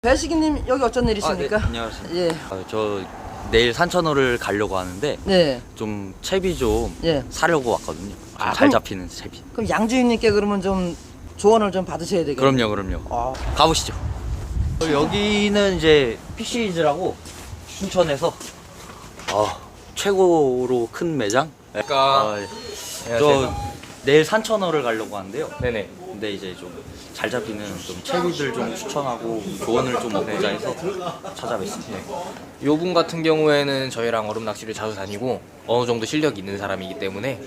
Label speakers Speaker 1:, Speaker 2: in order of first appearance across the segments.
Speaker 1: 배식이님 여기 어쩐 일이십니까?
Speaker 2: 네, 안녕하세요.
Speaker 1: 예.
Speaker 2: 저 내일 산천어를 가려고 하는데
Speaker 1: 네.
Speaker 2: 좀 채비 좀
Speaker 1: 예.
Speaker 2: 사려고 왔거든요. 좀
Speaker 1: 아,
Speaker 2: 잘
Speaker 1: 그럼-
Speaker 2: 잡히는 채비.
Speaker 1: 그럼 양주인님께 그러면 좀 조언을 좀 받으셔야 되겠네요.
Speaker 2: 그럼요.
Speaker 1: 아,
Speaker 2: 가보시죠. 여기는 이제 피시즈라고 춘천에서 최고로 큰 매장.
Speaker 3: 그러니까
Speaker 2: 저 내일 산천어를 가려고 하는데요.
Speaker 3: 네네.
Speaker 2: 근데 이제 좀 잘 잡히는 좀 채비들 좀 추천하고 조언을 좀 얻고자 해서 찾아뵙습니다.
Speaker 3: 요 분 같은 경우에는 저희랑 얼음 낚시를 자주 다니고 어느 정도 실력이 있는 사람이기 때문에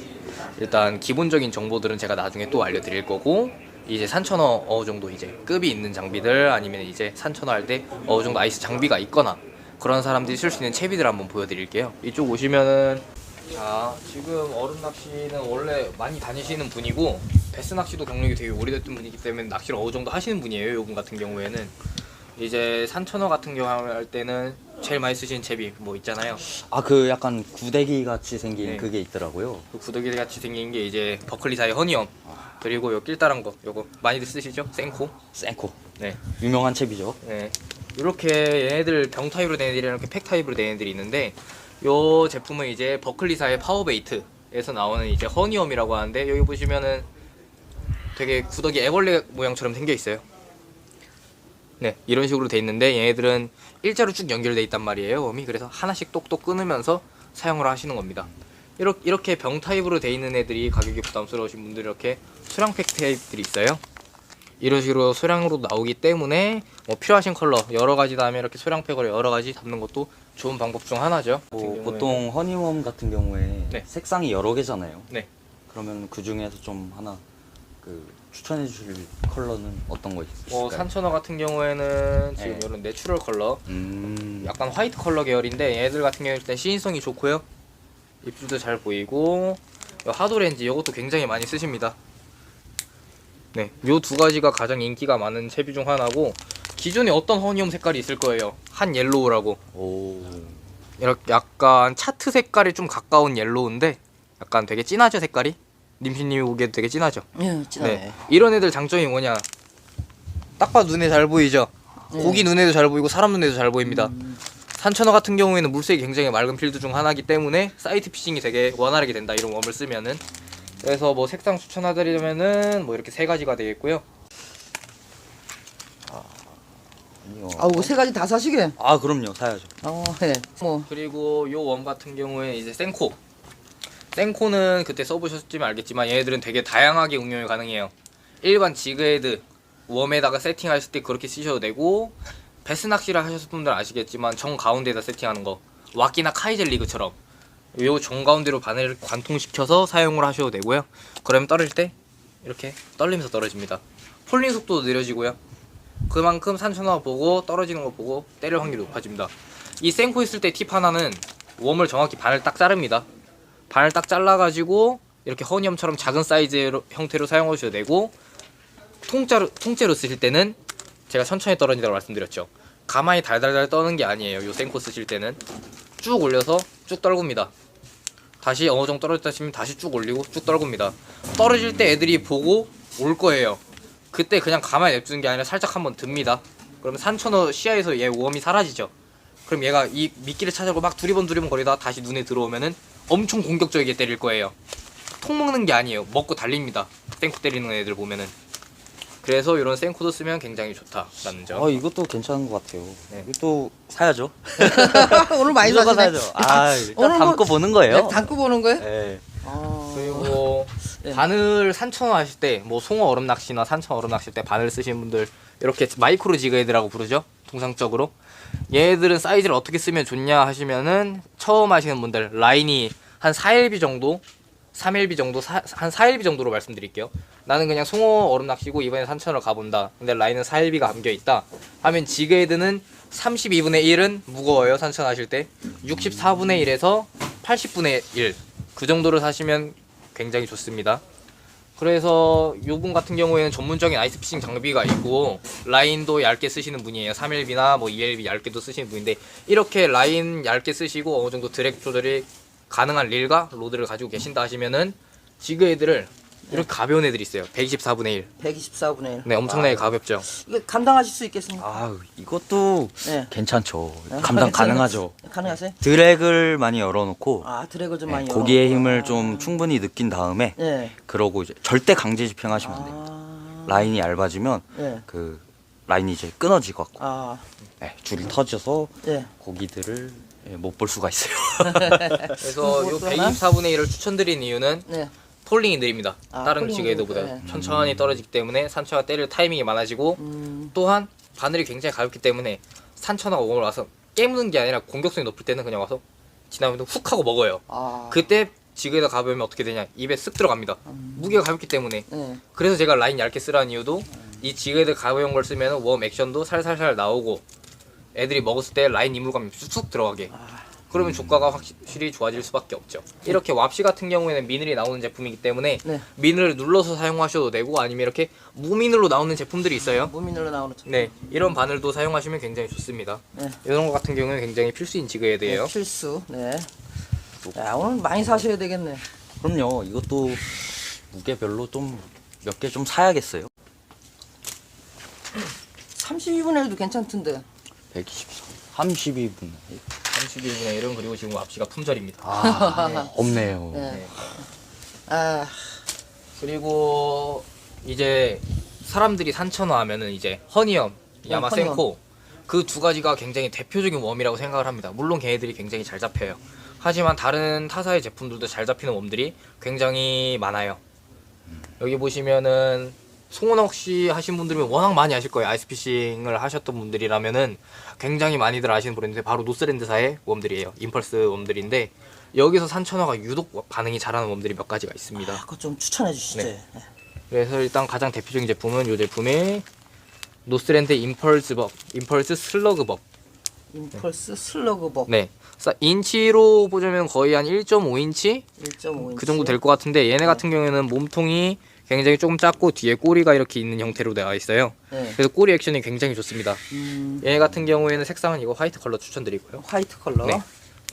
Speaker 3: 일단 기본적인 정보들은 제가 나중에 또 알려드릴 거고, 이제 산천어 어느 정도 이제 급이 있는 장비들 아니면 이제 산천어 할 때 어느 정도 아이스 장비가 있거나 그런 사람들이 쓸 수 있는 채비들 한번 보여드릴게요. 이쪽 오시면은, 자, 지금 얼음 낚시는 원래 많이 다니시는 분이고 베스 낚시도 경력이 되게 오래됐던 분이기 때문에 낚시를 어느 정도 하시는 분이에요. 요분 같은 경우에는 이제 산천어 같은 경우 할 때는 제일 많이 쓰시는 채비 뭐 있잖아요.
Speaker 2: 그 약간 구데기 같이 생긴
Speaker 3: 네.
Speaker 2: 그게 있더라고요.
Speaker 3: 그 구더기 같이 생긴 게 이제 버클리사의 허니엄, 그리고 요 낄다란 거, 요거 많이들 쓰시죠? 생코.
Speaker 2: 센코.
Speaker 3: 네.
Speaker 2: 유명한 채비죠.
Speaker 3: 네. 이렇게 얘네들 병 타입으로 된 애들이랑 이렇게 팩 타입으로 된 애들이 있는데, 요 제품은 이제 버클리사의 파워베이트에서 나오는 이제 허니엄이라고 하는데, 여기 보시면은 되게 구더기 애벌레 모양처럼 생겨 있어요. 네, 이런 식으로 돼 있는데 얘네들은 일자로 쭉 연결돼 있단 말이에요, 웜이. 그래서 하나씩 똑똑 끊으면서 사용을 하시는 겁니다. 이렇게 병 타입으로 돼 있는 애들이 가격이 부담스러우신 분들 이렇게 수량팩 타입들이 있어요. 이런 식으로 소량으로 나오기 때문에 뭐 필요하신 컬러 여러 가지 다음에 이렇게 소량팩으로 여러 가지 담는 것도 좋은 방법 중 하나죠.
Speaker 2: 보통 허니웜 같은 경우에
Speaker 3: 네.
Speaker 2: 색상이 여러 개잖아요.
Speaker 3: 네.
Speaker 2: 그러면 그 중에서 좀 하나 추천해 주실 컬러는 어떤 거 있을까요?
Speaker 3: 뭐 산천어 같은 경우에는 지금
Speaker 2: 네.
Speaker 3: 이런 내추럴 컬러,
Speaker 2: 음.
Speaker 3: 약간 화이트 컬러 계열인데 얘들 같은 경우는 일단 시인성이 좋고요. 입술도 잘 보이고, 하도렌지 이것도 굉장히 많이 쓰십니다. 네, 요 두 가지가 가장 인기가 많은 채비 중 하나고, 기존에 어떤 허니엄 색깔이 있을 거예요. 한 옐로우라고.
Speaker 2: 오.
Speaker 3: 이렇게 약간 차트 색깔이 좀 가까운 옐로우인데 약간 되게 진하죠, 색깔이? 님신님이 보기에도 되게 진하죠?
Speaker 1: 예, 진하네.
Speaker 3: 네. 이런 애들 장점이 뭐냐, 딱 봐도 눈에 잘 보이죠? 고기 눈에도 잘 보이고 사람 눈에도 잘 보입니다. 산천어 같은 경우에는 물색이 굉장히 맑은 필드 중 하나이기 때문에 사이트 피싱이 되게 원활하게 된다, 이런 웜을 쓰면은. 그래서 뭐 색상 추천해드리면은 뭐 이렇게 세 가지가 되겠고요.
Speaker 1: 아우, 세 가지 다 사시게.
Speaker 2: 그럼요, 사야죠.
Speaker 1: 예. 뭐,
Speaker 3: 그리고 요 웜 같은 경우에 이제 생코. 생코는 그때 써보셨지만 알겠지만 얘네들은 되게 다양하게 응용이 가능해요. 일반 지그헤드 웜에다가 세팅하실 때 그렇게 쓰셔도 되고, 베스 낚시를 하셨을 분들 아시겠지만 정 가운데에다 세팅하는 거, 왁기나 카이젤 리그처럼 요 정 가운데로 바늘을 관통시켜서 사용을 하셔도 되고요. 그러면 떨어질 때 이렇게 떨리면서 떨어집니다. 폴링 속도도 느려지고요. 그만큼 산천어 보고 떨어지는 거 보고 때릴 확률이 높아집니다. 이 생코 있을 때 팁 하나는 웜을 정확히 반을 딱 자릅니다. 반을 딱 잘라가지고 이렇게 허니엄처럼 작은 사이즈 형태로 사용하셔도 되고, 통째로 쓰실 때는 제가 천천히 떨어진다고 말씀드렸죠. 가만히 달달달 떠는 게 아니에요. 요 생코 쓰실 때는 쭉 올려서 쭉 떨굽니다. 다시 어느 정도 떨어졌다 싶으면 다시 쭉 올리고 쭉 떨굽니다. 떨어질 때 애들이 보고 올 거예요. 그때 그냥 가만히 냅두는 게 아니라 살짝 한번 듭니다. 그러면 산천어 시야에서 얘 웜이 사라지죠. 그럼 얘가 이 미끼를 찾으려고 막 두리번 거리다가 다시 눈에 들어오면은 엄청 공격적이게 때릴 거예요. 통 먹는 게 아니에요. 먹고 달립니다. 생코 때리는 애들 보면은. 그래서 이런 생코도 쓰면 굉장히 좋다라는 점.
Speaker 2: 이것도 괜찮은 것 같아요.
Speaker 3: 네.
Speaker 2: 이것도 사야죠.
Speaker 1: 오늘 많이
Speaker 2: 무조건
Speaker 1: 사시네.
Speaker 2: 사야죠. 일단
Speaker 1: 오늘 뭐-
Speaker 2: 담고 보는 거예요.
Speaker 1: 네, 담고 보는 거예요?
Speaker 2: 네.
Speaker 3: 그리고
Speaker 1: 네.
Speaker 3: 바늘 산천어 하실 때, 뭐 송어 얼음 낚시나 산천어 얼음 낚시 때 바늘 쓰시는 분들 이렇게 마이크로 지그헤드라고 부르죠, 통상적으로. 얘들은 사이즈를 어떻게 쓰면 좋냐 하시면은, 처음 하시는 분들 라인이 한 4LB 정도, 3LB 정도, 한 4LB 정도로 말씀드릴게요. 나는 그냥 송어 얼음 낚시고 이번에 산천어를 가본다, 근데 라인은 4LB가 감겨있다 하면, 지그헤드는 32분의 1은 무거워요. 산천어 하실 때 64분의 1에서 80분의 1 그 정도를 사시면 굉장히 좋습니다. 그래서 요분 같은 경우에는 전문적인 아이스 피싱 장비가 있고 라인도 얇게 쓰시는 분이에요. 3LB나 뭐 2LB 얇게도 쓰시는 분인데, 이렇게 라인 얇게 쓰시고 어느 정도 드랙 조절이 가능한 릴과 로드를 가지고 계신다 하시면은 지그헤드를 이렇게 가벼운 애들이 있어요. 124분의 1.
Speaker 1: 124분의 1.
Speaker 3: 네, 엄청나게 가볍죠.
Speaker 1: 이거 감당하실 수 있겠습니까?
Speaker 2: 아, 이것도
Speaker 1: 네.
Speaker 2: 괜찮죠.
Speaker 1: 네?
Speaker 2: 감당 가능하죠.
Speaker 1: 가능하세요?
Speaker 2: 드랙을 많이 열어놓고
Speaker 1: 아, 드래그 좀
Speaker 2: 네,
Speaker 1: 많이
Speaker 2: 고기의
Speaker 1: 열어놓고.
Speaker 2: 힘을 좀 충분히 느낀 다음에
Speaker 1: 네.
Speaker 2: 그러고 이제 절대 강제 집행하시면 안 됩니다. 라인이 얇아지면
Speaker 1: 네.
Speaker 2: 그 라인이 이제 끊어지고
Speaker 1: 아,
Speaker 2: 네, 줄이 터져서
Speaker 1: 네.
Speaker 2: 고기들을 못 볼 수가 있어요.
Speaker 3: 그래서 요
Speaker 1: 또 하나?
Speaker 3: 124분의 1을 추천드리는 이유는
Speaker 1: 네.
Speaker 3: 폴링이 느립니다.
Speaker 1: 아,
Speaker 3: 다른
Speaker 1: 폴링이
Speaker 3: 지그헤드보다
Speaker 1: 네.
Speaker 3: 천천히 떨어지기 때문에 산천어가 때릴 타이밍이 많아지고 또한 바늘이 굉장히 가볍기 때문에 산천어가 웜을 와서 깨무는 게 아니라 공격성이 높을 때는 그냥 와서 지나면 훅 하고 먹어요.
Speaker 1: 아.
Speaker 3: 그때 지그헤드 가벼우면 어떻게 되냐, 입에 쓱 들어갑니다. 무게가 가볍기 때문에.
Speaker 1: 네.
Speaker 3: 그래서 제가 라인 얇게 쓰라는 이유도 이 지그헤드 가벼운 걸 쓰면 웜 액션도 살살살 나오고 애들이 먹었을 때 라인 이물감이 쑥쑥 들어가게. 그러면 조과가 확실히 좋아질 수밖에 없죠. 이렇게 왑시 같은 경우에는 미늘이 나오는 제품이기 때문에
Speaker 1: 네.
Speaker 3: 미늘을 눌러서 사용하셔도 되고 아니면 이렇게 무미늘로 나오는 제품들이 있어요.
Speaker 1: 무민으로 나오는
Speaker 3: 네, 이런 바늘도 사용하시면 굉장히 좋습니다.
Speaker 1: 네.
Speaker 3: 이런 거 같은 경우는 굉장히 필수인 지그헤드예요.
Speaker 1: 네, 필수. 네. 야, 오늘 많이 사셔야 되겠네.
Speaker 2: 그럼요. 이것도 무게별로 좀 몇 개 좀 사야겠어요.
Speaker 1: 32분의 1도 괜찮던데.
Speaker 2: 124, 32분.
Speaker 3: 31분의 1은 그리고 지금 왑시가 품절입니다.
Speaker 2: 아, 없네요.
Speaker 1: 네. 아,
Speaker 3: 그리고 이제 사람들이 산천어 하면은 이제 허니엄, 야마센코 그 두 가지가 굉장히 대표적인 웜이라고 생각을 합니다. 물론 걔네들이 굉장히 잘 잡혀요. 하지만 다른 타사의 제품들도 잘 잡히는 웜들이 굉장히 많아요. 여기 보시면은 송원옥씨 하신 분들은 워낙 많이 아실 거예요. 아이스피싱을 하셨던 분들이라면은 굉장히 많이들 아시는 브랜드인데 바로 노스랜드사의 웜들이에요. 임펄스 웜들인데 여기서 산천어가 유독 반응이 잘하는 웜들이 몇 가지가 있습니다.
Speaker 1: 그거 좀 추천해 주시죠.
Speaker 3: 네. 그래서 일단 가장 대표적인 제품은 이 제품의 노스랜드 임펄스 슬러그벅.
Speaker 1: 임펄스 슬러그벅
Speaker 3: 네. 인치로 보자면 거의 한 1.5인치
Speaker 1: 1.5인치.
Speaker 3: 그 정도 될 것 같은데 얘네 같은 경우에는 몸통이 굉장히 조금 작고 뒤에 꼬리가 이렇게 있는 형태로 되어 있어요.
Speaker 1: 네.
Speaker 3: 그래서 꼬리 액션이 굉장히 좋습니다. 얘 같은 경우에는 색상은 이거 화이트 컬러 추천드리고요.
Speaker 1: 화이트 컬러.
Speaker 3: 네.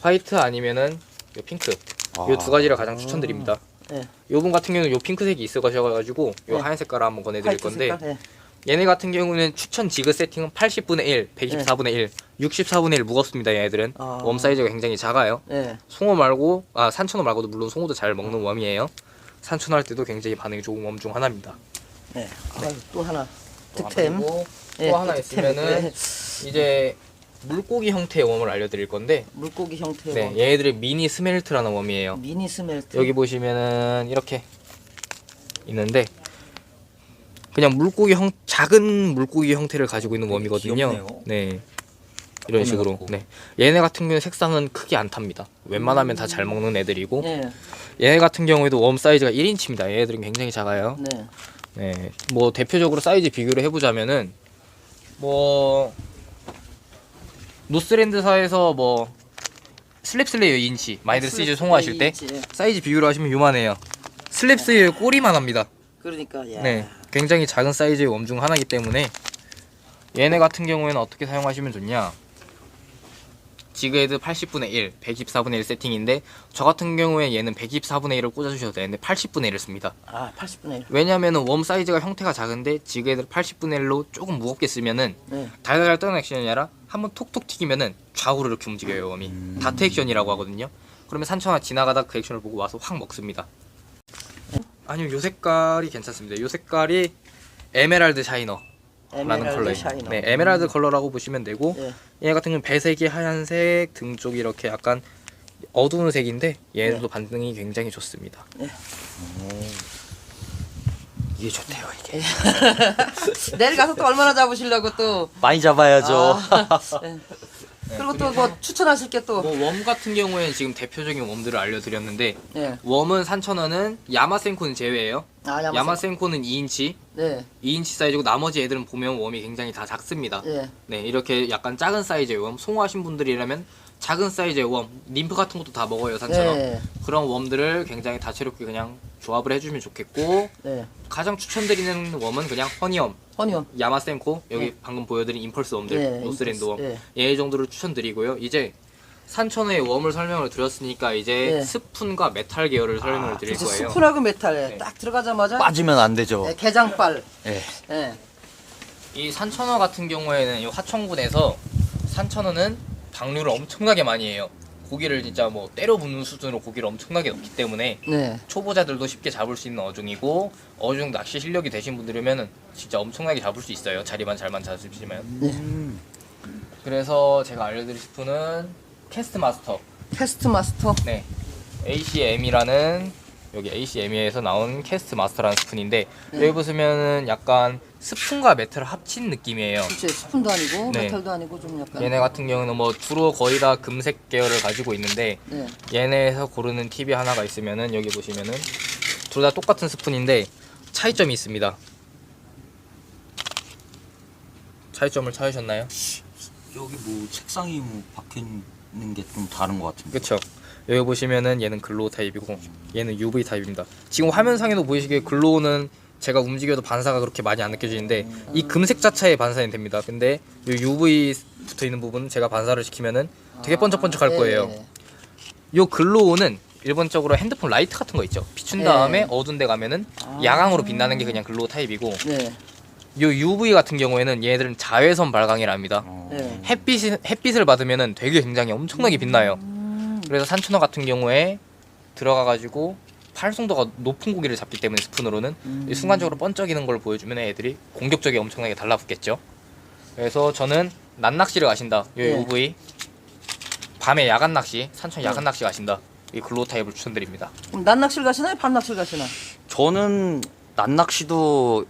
Speaker 3: 화이트 아니면은 요 핑크. 요 두 가지를 가장 추천드립니다.
Speaker 1: 네.
Speaker 3: 요분 같은 경우는 요 핑크색이 있어가지고 요
Speaker 1: 네.
Speaker 3: 하얀 색깔을 한번 권해드릴
Speaker 1: 화이트
Speaker 3: 건데
Speaker 1: 색깔. 네.
Speaker 3: 얘네 같은 경우는 추천 지그 세팅은 80분의 1, 124분의 1, 64분의 1 무겁습니다. 얘네들은
Speaker 1: 아.
Speaker 3: 웜 사이즈가 굉장히 작아요.
Speaker 1: 네.
Speaker 3: 송어 말고 산천어 말고도 물론 송어도 잘 먹는 웜이에요. 산천어 할 때도 굉장히 반응이 좋은 웜 중 하나입니다.
Speaker 1: 네. 아유, 또 하나 득템.
Speaker 3: 그리고
Speaker 1: 네,
Speaker 3: 또 하나
Speaker 1: 또 득템.
Speaker 3: 있으면은
Speaker 1: 네.
Speaker 3: 이제 물고기 형태의 웜을 알려드릴 건데
Speaker 1: 물고기 형태의
Speaker 3: 네,
Speaker 1: 웜.
Speaker 3: 얘네들이 미니 스멜트라는 웜이에요.
Speaker 1: 미니 스멜트.
Speaker 3: 여기 보시면은 이렇게 있는데 그냥 작은 물고기 형태를 가지고 있는 웜이거든요.
Speaker 2: 귀엽네요.
Speaker 3: 네. 이런 식으로.
Speaker 2: 같고.
Speaker 3: 네. 얘네 같은 경우는 색상은 크게 안 탑니다. 웬만하면 다 잘 먹는 애들이고
Speaker 1: 네.
Speaker 3: 얘네 같은 경우에도 웜 사이즈가 1인치입니다. 얘네들은 굉장히 작아요.
Speaker 1: 네.
Speaker 3: 네. 뭐 대표적으로 사이즈 비교를 해보자면은 뭐 노스랜드사에서 뭐 슬랩슬레이어 2인치 마인드 시즈 송어하실 때
Speaker 1: 2인치.
Speaker 3: 사이즈 비교를 하시면 요만해요. 슬랩슬레이어 꼬리만 합니다.
Speaker 1: 그러니까 야.
Speaker 3: 네, 굉장히 작은 사이즈의 웜 중 하나이기 때문에 얘네 같은 경우에는 어떻게 사용하시면 좋냐, 지그헤드 80분의 1, 124분의 1 세팅인데 저 같은 경우에 얘는 124분의 1을 꽂아주셔도 되는데 80분의 1을 씁니다.
Speaker 1: 아, 80분의 1.
Speaker 3: 왜냐면은 웜 사이즈가 형태가 작은데 지그헤드를 80분의 1로 조금 무겁게 쓰면은
Speaker 1: 네.
Speaker 3: 달달달 떠는 액션이 아니라 한번 톡톡 튀기면은 좌우로 이렇게 움직여요. 웜이 다트 액션이라고 하거든요. 그러면 산천어 지나가다 그 액션을 보고 와서 확 먹습니다. 아니면 요 색깔이 괜찮습니다. 요 색깔이 에메랄드 샤이너 라는
Speaker 1: 에메랄드
Speaker 3: 컬러예요.
Speaker 1: 샤이너.
Speaker 3: 네, 에메랄드 컬러라고 보시면 되고
Speaker 1: 네.
Speaker 3: 얘 같은 경우는 배색이 하얀색, 등 쪽이 이렇게 약간 어두운 색인데 얘도 반응이 굉장히 좋습니다.
Speaker 2: 이게 좋대요, 이게.
Speaker 1: 내일 가서 또 얼마나 잡으시려고 또.
Speaker 2: 많이 잡아야죠.
Speaker 1: 네. 그리고 또 뭐 추천하실 게 또.
Speaker 3: 뭐 웜 같은 경우에는 지금 대표적인 웜들을 알려드렸는데
Speaker 1: 네.
Speaker 3: 웜은 산천어는 야마센코는 제외예요.
Speaker 1: 아,
Speaker 3: 야마센코는 2인치,
Speaker 1: 네.
Speaker 3: 2인치 사이즈고 나머지 애들은 보면 웜이 굉장히 다 작습니다.
Speaker 1: 네.
Speaker 3: 네, 이렇게 약간 작은 사이즈의 웜, 송어하신 분들이라면 작은 사이즈의 웜, 림프 같은 것도 다 먹어요, 산천어.
Speaker 1: 네.
Speaker 3: 그런 웜들을 굉장히 다채롭게 그냥 조합을 해주면 좋겠고,
Speaker 1: 네.
Speaker 3: 가장 추천드리는 웜은 그냥 허니엄,
Speaker 1: 허니엄.
Speaker 3: 야마센코, 여기
Speaker 1: 네.
Speaker 3: 방금 보여드린 임펄스 웜들,
Speaker 1: 네,
Speaker 3: 노스랜드 웜,
Speaker 1: 임펄스,
Speaker 3: 얘 정도를 추천드리고요. 이제 산천어의 웜을 설명을 드렸으니까 이제
Speaker 1: 네.
Speaker 3: 스푼과 메탈 계열을 설명을 드릴
Speaker 1: 이제
Speaker 3: 거예요.
Speaker 1: 스푼하고 메탈
Speaker 3: 네.
Speaker 1: 딱 들어가자마자
Speaker 2: 빠지면 안 되죠.
Speaker 1: 네, 게장빨.
Speaker 2: 예.
Speaker 1: 예.
Speaker 3: 이 산천어 같은 경우에는 이 화천군에서 산천어는 방류를 엄청나게 많이 해요. 고기를 진짜 뭐 때려 붓는 수준으로 고기를 엄청나게 넣기 때문에
Speaker 1: 네.
Speaker 3: 초보자들도 쉽게 잡을 수 있는 어종이고 어종 낚시 실력이 되신 분들이면은 진짜 엄청나게 잡을 수 있어요. 자리만 잘만 잡으시면. 그래서 제가 알려드릴 스푼은 캐스트 마스터.
Speaker 1: 캐스트 마스터.
Speaker 3: 네. ACM이라는 여기 ACM에서 나온 캐스트 마스터라는 스푼인데
Speaker 1: 네.
Speaker 3: 여기 보시면은 약간 스푼과 메탈을 합친 느낌이에요.
Speaker 1: 그치, 스푼도 아니고
Speaker 3: 네.
Speaker 1: 메탈도 아니고 좀 약간.
Speaker 3: 얘네 같은 경우는 뭐 주로 거의 다 금색 계열을 가지고 있는데
Speaker 1: 네.
Speaker 3: 얘네에서 고르는 팁이 하나가 있으면은 여기 보시면은 둘 다 똑같은 스푼인데 차이점이 있습니다. 차이점을 찾으셨나요?
Speaker 2: 여기 뭐 색상이 뭐 박혀 있는 게 좀 다른 것 같은데.
Speaker 3: 그쵸. 여기 보시면은 얘는 글로우 타입이고 얘는 UV 타입입니다. 지금 화면상에도 보이시기에 글로우는 제가 움직여도 반사가 그렇게 많이 안 느껴지는데 이 금색 자체에 반사는 됩니다. 근데 이 UV 붙어 있는 부분 제가 반사를 시키면은 되게 번쩍번쩍할 거예요.
Speaker 1: 네.
Speaker 3: 요 글로우는 일반적으로 핸드폰 라이트 같은 거 있죠. 비춘 다음에
Speaker 1: 네.
Speaker 3: 어두운 데 가면은 야광으로 빛나는 게 그냥 글로우 타입이고
Speaker 1: 네.
Speaker 3: 요 UV 같은 경우에는 얘네들은 자외선 발광이랍니다.
Speaker 1: 네.
Speaker 3: 햇빛을 받으면은 되게 굉장히 엄청나게 빛나요. 그래서 산천어 같은 경우에 들어가가지고 활성도가 높은 고기를 잡기 때문에 스푼으로는 이 순간적으로 번쩍이는 걸 보여주면 애들이 공격적이 엄청나게 달라붙겠죠. 그래서 저는 낮 낚시를 가신다. 요
Speaker 1: 네.
Speaker 3: UV 밤에 야간 낚시, 산천 야간 낚시 가신다. 이 글로우 타입을 추천드립니다.
Speaker 1: 그럼 낮 낚시를 가시나요? 밤 낚시를 가시나?
Speaker 2: 저는 낮 낚시도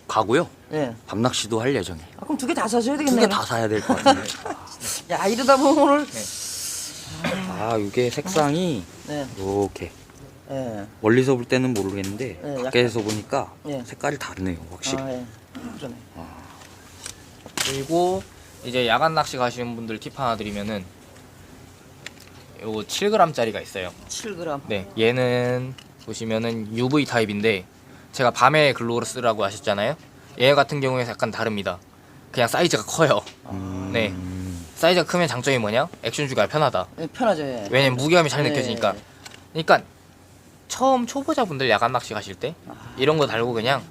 Speaker 2: 가고요.
Speaker 1: 네.
Speaker 2: 밤 낚시도 할 예정이에요.
Speaker 1: 아, 그럼 두 개 다 사셔야
Speaker 2: 두
Speaker 1: 되겠네요.
Speaker 2: 개 다 사야 될 것 같은데.
Speaker 1: 야, 이러다 보면 오늘.
Speaker 2: 아, 이게 색상이
Speaker 1: 네.
Speaker 2: 이렇게
Speaker 1: 네.
Speaker 2: 멀리서 볼 때는 모르겠는데
Speaker 1: 네,
Speaker 2: 가까이서 보니까
Speaker 1: 네.
Speaker 2: 색깔이 다르네요, 확실히.
Speaker 1: 아, 예. 그러네.
Speaker 3: 그리고 이제 야간 낚시 가시는 분들 팁 하나 드리면은 요 7g짜리가 있어요.
Speaker 1: 7g.
Speaker 3: 네, 얘는 보시면은 UV 타입인데 제가 밤에 글로우를 쓰라고 하셨잖아요. 얘 같은 경우에 약간 다릅니다. 그냥 사이즈가 커요. 네, 사이즈가 크면 장점이 뭐냐? 액션 주기가 편하다.
Speaker 1: 예, 편하죠. 예.
Speaker 3: 왜냐면 무게감이 잘
Speaker 1: 네.
Speaker 3: 느껴지니까. 그러니까 처음 초보자분들 야간 낚시 가실 때 이런 거 달고 그냥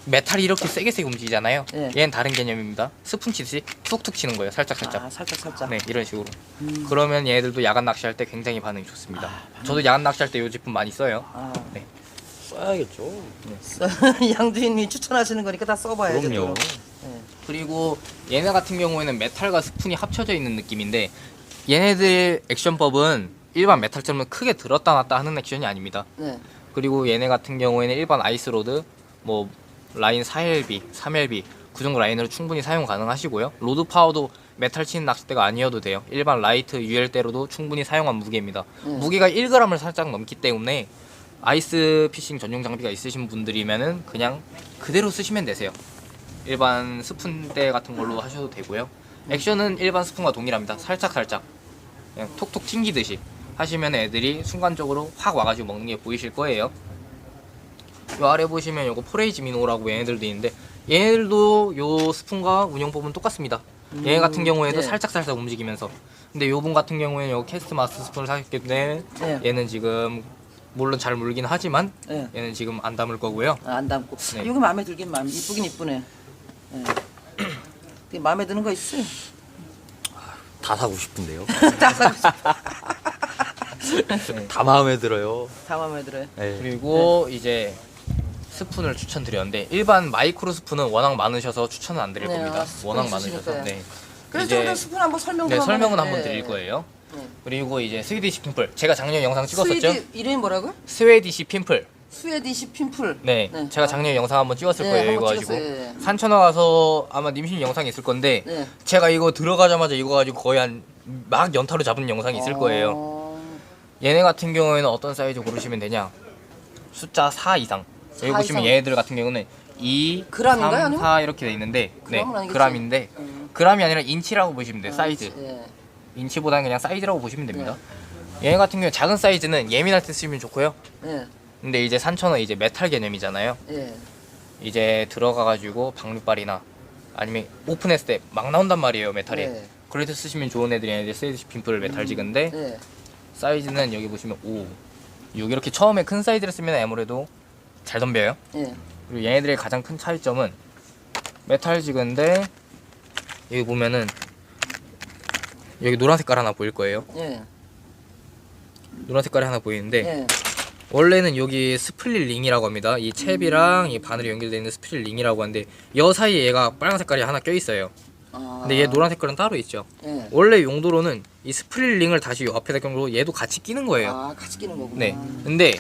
Speaker 3: 메탈이 이렇게 세게 움직이잖아요.
Speaker 1: 네.
Speaker 3: 얘는 다른 개념입니다. 스푼 치듯이 툭툭 치는 거예요. 살짝.
Speaker 1: 아, 살짝.
Speaker 3: 네, 이런 식으로. 그러면 얘들도 야간 낚시할 때 굉장히 반응이 좋습니다. 저도 야간 낚시할 때 이 제품 많이 써요.
Speaker 1: 아,
Speaker 3: 네.
Speaker 2: 써야겠죠.
Speaker 1: 양주인님이 추천하시는 거니까 다 써봐야죠.
Speaker 2: 그럼요.
Speaker 1: 네.
Speaker 3: 그리고 얘네 같은 경우에는 메탈과 스푼이 합쳐져 있는 느낌인데 얘네들 액션법은 일반 메탈처럼 크게 들었다 놨다 하는 액션이 아닙니다.
Speaker 1: 네.
Speaker 3: 그리고 얘네 같은 경우에는 일반 아이스로드 뭐 라인 4LB, 3LB 그 정도 라인으로 충분히 사용 가능하시고요. 로드 파워도 메탈 치는 낚싯대가 아니어도 돼요. 일반 라이트 UL대로도 충분히 사용한 무게입니다. 무게가 1g을 살짝 넘기 때문에 아이스 피싱 전용 장비가 있으신 분들이면은 그냥 그대로 쓰시면 되세요. 일반 스푼대 같은 걸로 하셔도 되고요. 액션은 일반 스푼과 동일합니다. 살짝 그냥 톡톡 튕기듯이 하시면 애들이 순간적으로 확 와가지고 먹는 게 보이실 거예요. 요 아래 보시면 요거 포레이지 미노라고 얘네들도 있는데 얘네들도 요 스푼과 운영법은 똑같습니다. 얘네 같은 경우에도
Speaker 1: 네.
Speaker 3: 살짝 움직이면서 근데 요분 같은 경우에는 요 캐스트 마스터 스푼을 사셨기 때문에
Speaker 1: 네.
Speaker 3: 얘는 지금 물론 잘 물긴 하지만
Speaker 1: 네.
Speaker 3: 얘는 지금 안 담을 거고요.
Speaker 1: 아, 안 담고.
Speaker 3: 네.
Speaker 1: 여기 마음에 들긴 이쁘긴 이쁘네. 네. 되게 마음에 드는 거 있어요?
Speaker 2: 다 사고 싶은데요.
Speaker 1: 다 사고 싶어.
Speaker 2: 다 마음에 들어요.
Speaker 1: 다 마음에 들어요.
Speaker 2: 네.
Speaker 3: 그리고 이제 스푼을 추천드렸는데 일반 마이크로 스푼은 워낙 많으셔서 추천은 안 드릴
Speaker 1: 네,
Speaker 3: 겁니다.
Speaker 1: 아, 스푼
Speaker 3: 워낙
Speaker 1: 있으시니까요.
Speaker 3: 많으셔서. 네.
Speaker 1: 그래서
Speaker 3: 이제-
Speaker 1: 좀 스푼 한번 설명
Speaker 3: 네,
Speaker 1: 좀
Speaker 3: 설명은
Speaker 1: 해.
Speaker 3: 한번 드릴 거예요. 그리고 이제 스위디시 핀플 제가 작년 영상 찍었었죠?
Speaker 1: 스위디 이름이 뭐라고요?
Speaker 3: 스웨디시 핀플.
Speaker 1: 스웨디시 핀풀.
Speaker 3: 네, 제가 작년 영상 한번 찍었을
Speaker 1: 네,
Speaker 3: 거예요.
Speaker 1: 한번
Speaker 3: 이거 가지고
Speaker 1: 찍었어요. 예.
Speaker 3: 산천어 가서 아마 님신 영상이 있을 건데
Speaker 1: 네.
Speaker 3: 제가 이거 들어가자마자 이거 가지고 거의 한 막 연타로 잡은 영상이 있을 거예요. 얘네 같은 경우에는 어떤 사이즈 고르시면 되냐? 숫자 4 이상. 여기
Speaker 1: 4
Speaker 3: 보시면
Speaker 1: 이상.
Speaker 3: 얘네들 같은 경우는 2,
Speaker 1: 그램인가요,
Speaker 3: 3,
Speaker 1: 아니면?
Speaker 3: 4 이렇게 돼 있는데 네,
Speaker 1: 그램은 아니겠지?
Speaker 3: 그램인데 그램이 아니라 인치라고 보시면 돼요. 사이즈.
Speaker 1: 예.
Speaker 3: 인치보다는 그냥 사이즈라고 보시면 됩니다. 얘네 같은 경우 작은 사이즈는 예민할 때 쓰시면 좋고요.
Speaker 1: 예.
Speaker 3: 근데 이제 산천어 이제 메탈 개념이잖아요.
Speaker 1: 예.
Speaker 3: 이제 들어가가지고 방류발이나 아니면 오픈했을 때 막 나온단 말이에요, 메탈이.
Speaker 1: 네.
Speaker 3: 그래도 쓰시면 좋은 애들이 얘네들 세이드 빔플 메탈 지그인데
Speaker 1: 예.
Speaker 3: 사이즈는 여기 보시면 5. 여기 이렇게 처음에 큰 사이즈를 쓰면 아무래도 잘 덤벼요.
Speaker 1: 예.
Speaker 3: 그리고 얘네들의 가장 큰 차이점은 메탈 지그인데 여기 보면은 여기 노란 색깔 하나 보일 거예요.
Speaker 1: 예.
Speaker 3: 노란 색깔이 하나 보이는데
Speaker 1: 예.
Speaker 3: 원래는 여기 스플릿 링이라고 합니다. 이 챕이랑 이 바늘이 연결되어 있는 스플릿 링이라고 하는데 이 사이에 얘가 빨간 색깔이 하나 껴 있어요.
Speaker 1: 아.
Speaker 3: 근데 얘 노란 색깔은 따로 있죠.
Speaker 1: 예.
Speaker 3: 원래 용도로는 이 스플릿 링을 다시 요 앞에다 껴고 얘도 같이 끼는 거예요.
Speaker 1: 아, 같이 끼는 거구나.
Speaker 3: 네. 근데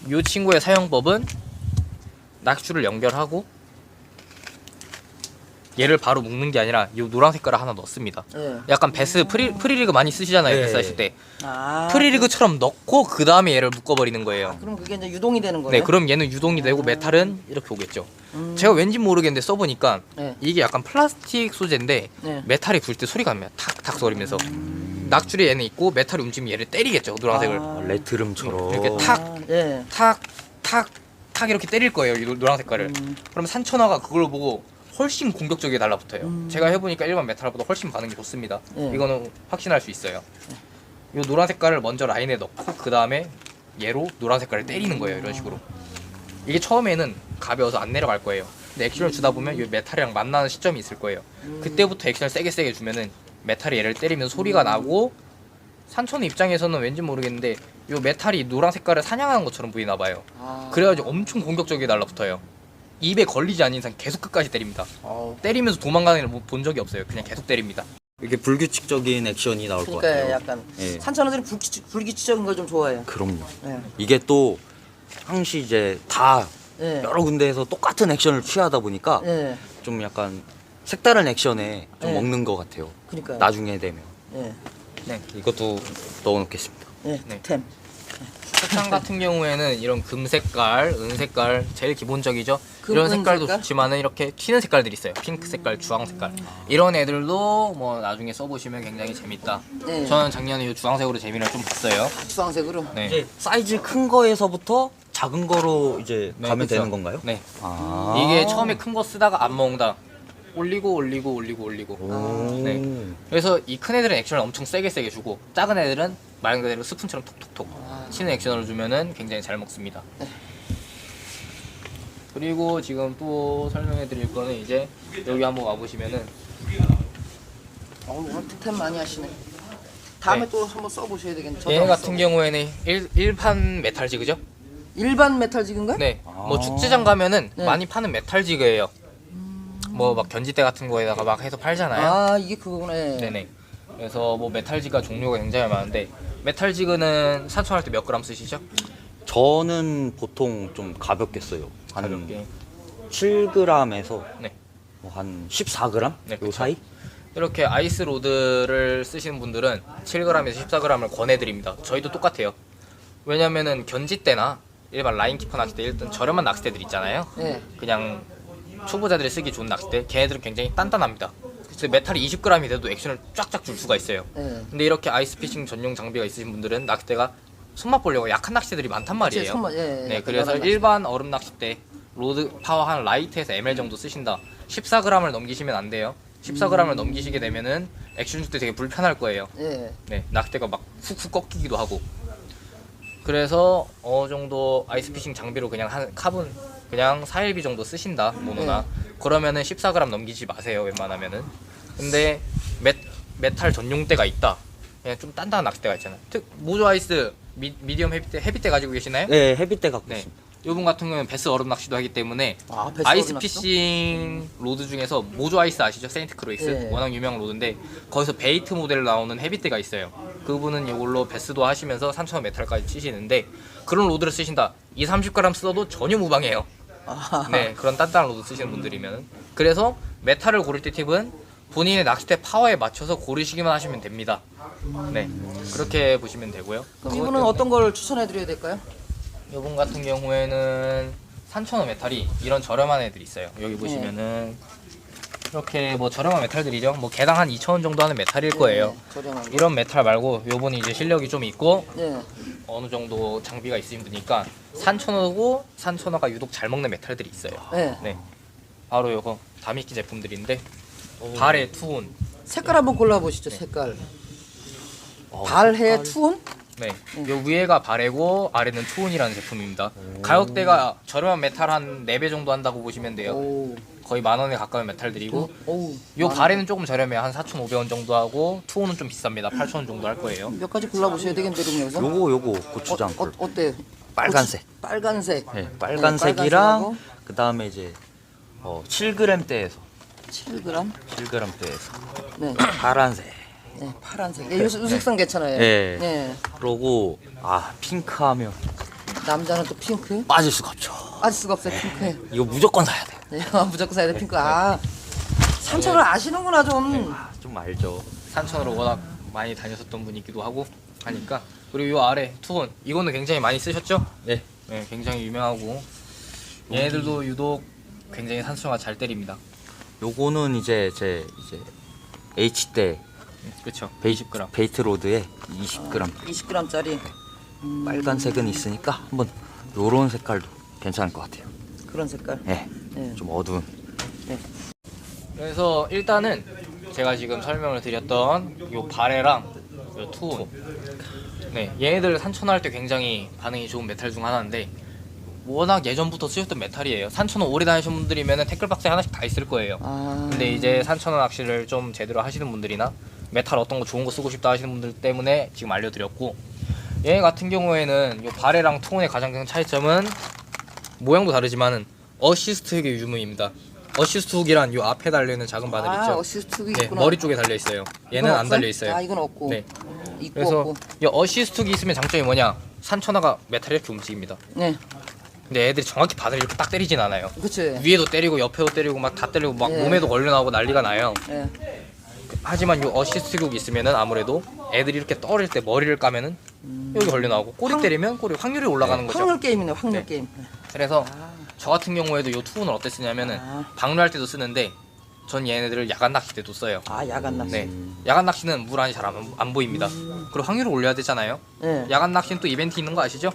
Speaker 3: 이 친구의 사용법은 낚시줄을 연결하고 얘를 바로 묶는 게 아니라 이 노란 색깔을 하나 넣습니다.
Speaker 1: 예.
Speaker 3: 약간 베스 프리리그 많이 쓰시잖아요.
Speaker 2: 네.
Speaker 3: 베스 하실 때
Speaker 1: 아.
Speaker 3: 프리리그처럼 넣고 그 다음에 얘를 묶어버리는 거예요.
Speaker 1: 그럼 그게 이제 유동이 되는 거예요?
Speaker 3: 네, 그럼 얘는 유동이 되고 메탈은 이렇게 오겠죠. 제가 왠지 모르겠는데 써보니까
Speaker 1: 네.
Speaker 3: 이게 약간 플라스틱 소재인데
Speaker 1: 네.
Speaker 3: 메탈이 불 때 소리가 납니다. 탁탁 소리면서 낙줄에 얘는 있고 메탈이 움직이면 얘를 때리겠죠. 노란색을
Speaker 1: 아.
Speaker 2: 레트름처럼
Speaker 3: 이렇게 탁
Speaker 1: 예.
Speaker 3: 탁 이렇게 때릴 거예요. 이 노란 색깔을. 그럼 산천어가 그걸 보고 훨씬 공격적이게 달라붙어요. 제가 해보니까 일반 메탈보다 훨씬 반응이 좋습니다.
Speaker 1: 예.
Speaker 3: 이거는 확신할 수 있어요. 이 노란 색깔을 먼저 라인에 넣고 그 다음에 얘로 노란 색깔을 때리는 거예요. 이런 식으로. 이게 처음에는 가벼워서 안 내려갈 거예요. 근데 액션을 주다 보면 이 메탈이랑 만나는 시점이 있을 거예요. 그때부터 액션을 세게 주면은 메탈이 얘를 때리면 소리가 나고 산천어 입장에서는 왠지 모르겠는데 이 메탈이 노란 색깔을 사냥하는 것처럼 보이나 봐요.
Speaker 1: 아.
Speaker 3: 그래가지고 엄청 공격적이게 달라붙어요. 입에 걸리지 않는 이상 계속 끝까지 때립니다.
Speaker 1: 어우.
Speaker 3: 때리면서 도망가는 애를 본 적이 없어요. 그냥 계속 때립니다.
Speaker 2: 이게 불규칙적인 액션이 나올 것
Speaker 1: 그러니까
Speaker 2: 같아요.
Speaker 1: 약간
Speaker 2: 예.
Speaker 1: 산천어들이 불규칙적인 걸 좀 좋아해요.
Speaker 2: 그럼요.
Speaker 1: 예.
Speaker 2: 이게 또 항시 이제 다
Speaker 1: 예.
Speaker 2: 여러 군데에서 똑같은 액션을 취하다 보니까
Speaker 1: 예.
Speaker 2: 좀 약간 색다른 액션에 좀
Speaker 1: 예.
Speaker 2: 먹는 것 같아요.
Speaker 1: 그러니까요.
Speaker 2: 나중에 되면
Speaker 1: 예.
Speaker 3: 네.
Speaker 2: 이것도 넣어놓겠습니다.
Speaker 1: 예.
Speaker 3: 네.
Speaker 1: 템.
Speaker 3: 색상 같은 경우에는 이런 금 색깔, 은 색깔 제일 기본적이죠.
Speaker 1: 금,
Speaker 3: 이런
Speaker 1: 은
Speaker 3: 색깔도
Speaker 1: 색깔?
Speaker 3: 좋지만은 이렇게 튀는 색깔들이 있어요. 핑크 색깔, 주황 색깔. 이런 애들도 뭐 나중에 써보시면 굉장히 재밌다.
Speaker 1: 네.
Speaker 3: 저는 작년에 이 주황색으로 재미를 좀 봤어요.
Speaker 1: 주황색으로.
Speaker 3: 네.
Speaker 2: 이제 사이즈 큰 거에서부터 작은 거로 이제
Speaker 3: 네,
Speaker 2: 가면
Speaker 3: 그쵸.
Speaker 2: 되는 건가요?
Speaker 3: 네.
Speaker 2: 아.
Speaker 3: 이게 처음에 큰 거 쓰다가 안 먹는다. 올리고.
Speaker 2: 오.
Speaker 3: 네. 그래서 이 큰 애들은 액션을 엄청 세게 주고 작은 애들은 말 그대로 스푼처럼 톡톡톡 치는 액션을 주면은 굉장히 잘 먹습니다. 그리고 지금 또 설명해 드릴 거는 이제 여기 한번 와보시면은
Speaker 1: 오늘 템 많이 하시네. 다음에
Speaker 3: 네.
Speaker 1: 또 한번 써보셔야 되겠네. 저도
Speaker 3: 얘
Speaker 1: 한번
Speaker 3: 같은
Speaker 1: 써볼게요.
Speaker 3: 경우에는 일판 메탈 지그죠?
Speaker 1: 일반 메탈 지그인가요?
Speaker 3: 네. 뭐 축제장 가면은
Speaker 1: 네.
Speaker 3: 많이 파는 메탈 지그예요. 뭐 막 견지대 같은 거에다가 막 해서 팔잖아요.
Speaker 1: 아, 이게 그거구나. 예.
Speaker 3: 네네. 그래서 뭐 메탈 지가 종류가 굉장히 많은데 메탈 지그는 산천할 때 몇 그램 쓰시죠?
Speaker 2: 저는 보통 좀 가볍게 써요. 한
Speaker 3: 가볍게.
Speaker 2: 7g에서
Speaker 3: 네.
Speaker 2: 뭐 한 14g?
Speaker 3: 네,
Speaker 2: 요
Speaker 3: 그쵸.
Speaker 2: 사이?
Speaker 3: 이렇게 아이스 로드를 쓰시는 분들은 7g에서 14g을 권해드립니다. 저희도 똑같아요. 왜냐면은 견지 때나 일반 라인 키퍼 낚싯대 일단 저렴한 낚싯대들 있잖아요.
Speaker 1: 예.
Speaker 3: 그냥 초보자들이 쓰기 좋은 낚싯대 걔네들은 굉장히 단단합니다. 그래서 메탈이 20g이 돼도 액션을 쫙쫙 줄 수가 있어요.
Speaker 1: 예.
Speaker 3: 근데 이렇게 아이스피싱 전용 장비가 있으신 분들은 낚싯대가 손맛 보려고 약한 낚싯대들이 많단 말이에요.
Speaker 1: 제 손맛, 예.
Speaker 3: 네,
Speaker 1: 약간
Speaker 3: 그래서
Speaker 1: 연한
Speaker 3: 일반 얼음 낚싯대 로드 파워 한 라이트에서 ml 정도 쓰신다. 14g을 넘기시면 안 돼요. 14g을 넘기시게 되면은 액션 줄 때 되게 불편할 거예요.
Speaker 1: 예.
Speaker 3: 네, 낚싯대가 막 훅훅 꺾이기도 하고. 그래서 어느 정도 아이스피싱 장비로 그냥 한 카본 그냥 4LB 정도 쓰신다 모노나 그러면은 14g 넘기지 마세요 웬만하면은. 근데 메탈 전용대가 있다. 그냥 좀 단단한 낚싯대가 있잖아요. 모조 아이스 미디엄 헤비대 가지고 계시나요?
Speaker 2: 네, 헤비대 갖고
Speaker 3: 네.
Speaker 2: 있습니다.
Speaker 3: 요분 같은 경우는 베스 얼음 낚시도 하기 때문에
Speaker 1: 아, 베스
Speaker 3: 아이스피싱 로드 중에서 모조 아이스 아시죠? 세인트 크루이스
Speaker 1: 예.
Speaker 3: 워낙 유명한 로드인데 거기서 베이트 모델로 나오는 헤비대가 있어요. 그분은 이걸로 베스도 하시면서 3,000원 메탈까지 치시는데 그런 로드를 쓰신다. 30g 써도 전혀 무방해요.
Speaker 1: 아.
Speaker 3: 네, 그런 단단한 로드 쓰시는 분들이면. 그래서 메탈을 고를 때 팁은 본인의 낚싯대 파워에 맞춰서 고르시기만 하시면 됩니다. 네, 그렇게 보시면 되고요.
Speaker 1: 그럼 이분은 어떤 걸 추천해 드려야 될까요?
Speaker 3: 요분 같은 경우에는 산천어 메탈이 이런 저렴한 애들이 있어요. 여기 보시면은 이렇게 뭐 저렴한 메탈들이죠. 뭐 개당 한 2,000원 정도 하는 메탈일 거예요.
Speaker 1: 저렴한 거.
Speaker 3: 이런 메탈 말고 요분이 이제 실력이 좀 있고
Speaker 1: 예.
Speaker 3: 어느 정도 장비가 있으신 분이니까 산천어고 산천어가 유독 잘 먹는 메탈들이 있어요.
Speaker 1: 예.
Speaker 3: 네, 바로 요거 다미키 제품들인데 발의 투온,
Speaker 1: 색깔 한번 골라보시죠. 색깔. 발해 투혼?
Speaker 3: 네, 요 위에가 바레고 아래는 투혼이라는 제품입니다. 가격대가 저렴한 메탈 한 4배 정도 한다고 보시면 돼요.
Speaker 1: 오.
Speaker 3: 거의 10,000원에 가까운 메탈들이고
Speaker 1: 오.
Speaker 3: 요 바레는 조금 저렴해요. 한 4,500원 정도 하고 투혼은 좀 비쌉니다. 8,000원 정도 할 거예요.
Speaker 1: 몇 가지 골라보셔야 되겠는데 그럼 여기서.
Speaker 2: 요거 고추장 컬러.
Speaker 1: 어때?
Speaker 2: 빨간색.
Speaker 1: 빨간색.
Speaker 2: 네,
Speaker 1: 네,
Speaker 2: 빨간색이랑
Speaker 1: 빨간색하고
Speaker 2: 그 다음에 이제 7g대에서
Speaker 1: 7g.
Speaker 2: 7g대에서
Speaker 1: 네.
Speaker 2: 파란색.
Speaker 1: 네, 파란색. 예, 요색상 괜찮아요.
Speaker 2: 네.
Speaker 1: 네.
Speaker 2: 그러고 핑크하면
Speaker 1: 남자는 또 핑크.
Speaker 2: 빠질 수가 없죠.
Speaker 1: 빠질 수가 없어요. 핑크에.
Speaker 2: 이거 무조건 사야 돼.
Speaker 1: 네, 무조건 사야 돼 핑크. 아, 산천을 아시는구나 좀.
Speaker 2: 좀 알죠.
Speaker 3: 산천으로 워낙 많이 다녔었던 분이기도 하고 하니까. 그리고 요 아래 투혼 이거는 굉장히 많이 쓰셨죠?
Speaker 2: 네.
Speaker 3: 네, 굉장히 유명하고 얘네들도 유독 굉장히 산천가 잘 때립니다.
Speaker 2: 요거는 이제 H 때
Speaker 3: 그렇죠.
Speaker 2: 20g 베이트 로드에 20g
Speaker 1: 20g짜리.
Speaker 2: 빨간색은 있으니까 한번 요런 색깔도 괜찮을 것 같아요.
Speaker 1: 그런 색깔.
Speaker 2: 네.
Speaker 1: 네.
Speaker 2: 좀 어두운.
Speaker 3: 그래서 일단은 제가 지금 설명을 드렸던 요 바레랑 요 투혼 네, 얘네들 산천할 때 굉장히 반응이 좋은 메탈 중 하나인데 워낙 예전부터 쓰셨던 메탈이에요. 산천어 오래 다니신 분들이면 태클박스에 하나씩 다 있을 거예요.
Speaker 1: 아.
Speaker 3: 근데 이제 산천어 낚시를 좀 제대로 하시는 분들이나 메탈 어떤 거 좋은 거 쓰고 싶다 하시는 분들 때문에 지금 알려드렸고, 얘 같은 경우에는 요 바레랑 투혼의 가장 큰 차이점은 모양도 다르지만은 어시스트 훅의 유무입니다. 어시스트 훅이란 요 앞에 달려있는 작은 바늘
Speaker 1: 아,
Speaker 3: 있죠?
Speaker 1: 어시스트 훅이
Speaker 3: 네,
Speaker 1: 있구나.
Speaker 3: 머리 쪽에 달려 있어요. 얘는
Speaker 1: 이건
Speaker 3: 안
Speaker 1: 없어요?
Speaker 3: 달려 있어요.
Speaker 1: 아, 이건 없고.
Speaker 3: 네.
Speaker 1: 있고
Speaker 3: 그래서
Speaker 1: 없고.
Speaker 3: 이 어시스트 훅이 있으면 장점이 뭐냐? 산천어가 메탈이 이렇게 움직입니다.
Speaker 1: 네.
Speaker 3: 근데 애들이 정확히 바늘을 이렇게 딱 때리진 않아요.
Speaker 1: 그치.
Speaker 3: 위에도 때리고 옆에도 때리고 막 다 때리고 막
Speaker 1: 예.
Speaker 3: 몸에도 걸려 나오고 난리가 나요.
Speaker 1: 네.
Speaker 3: 하지만 요 어시스트 훅이 있으면은 아무래도 애들이 이렇게 떨릴 때 머리를 까면은 여기 걸려 나오고 꼬리 때리면 꼬리 확률이 올라가는 거죠.
Speaker 1: 확률 게임이네, 확률
Speaker 3: 네.
Speaker 1: 게임.
Speaker 3: 그래서 저 같은 경우에도 요 투혼을 어때 쓰냐면은
Speaker 1: 아.
Speaker 3: 방류할 때도 쓰는데 전 얘네들을 야간 낚시 때도 써요.
Speaker 1: 아, 야간 낚시.
Speaker 3: 네. 야간 낚시는 물 안이 잘 안 보입니다. 그리고 확률을 올려야 되잖아요.
Speaker 1: 네.
Speaker 3: 야간 낚시는 또 이벤트 있는 거 아시죠?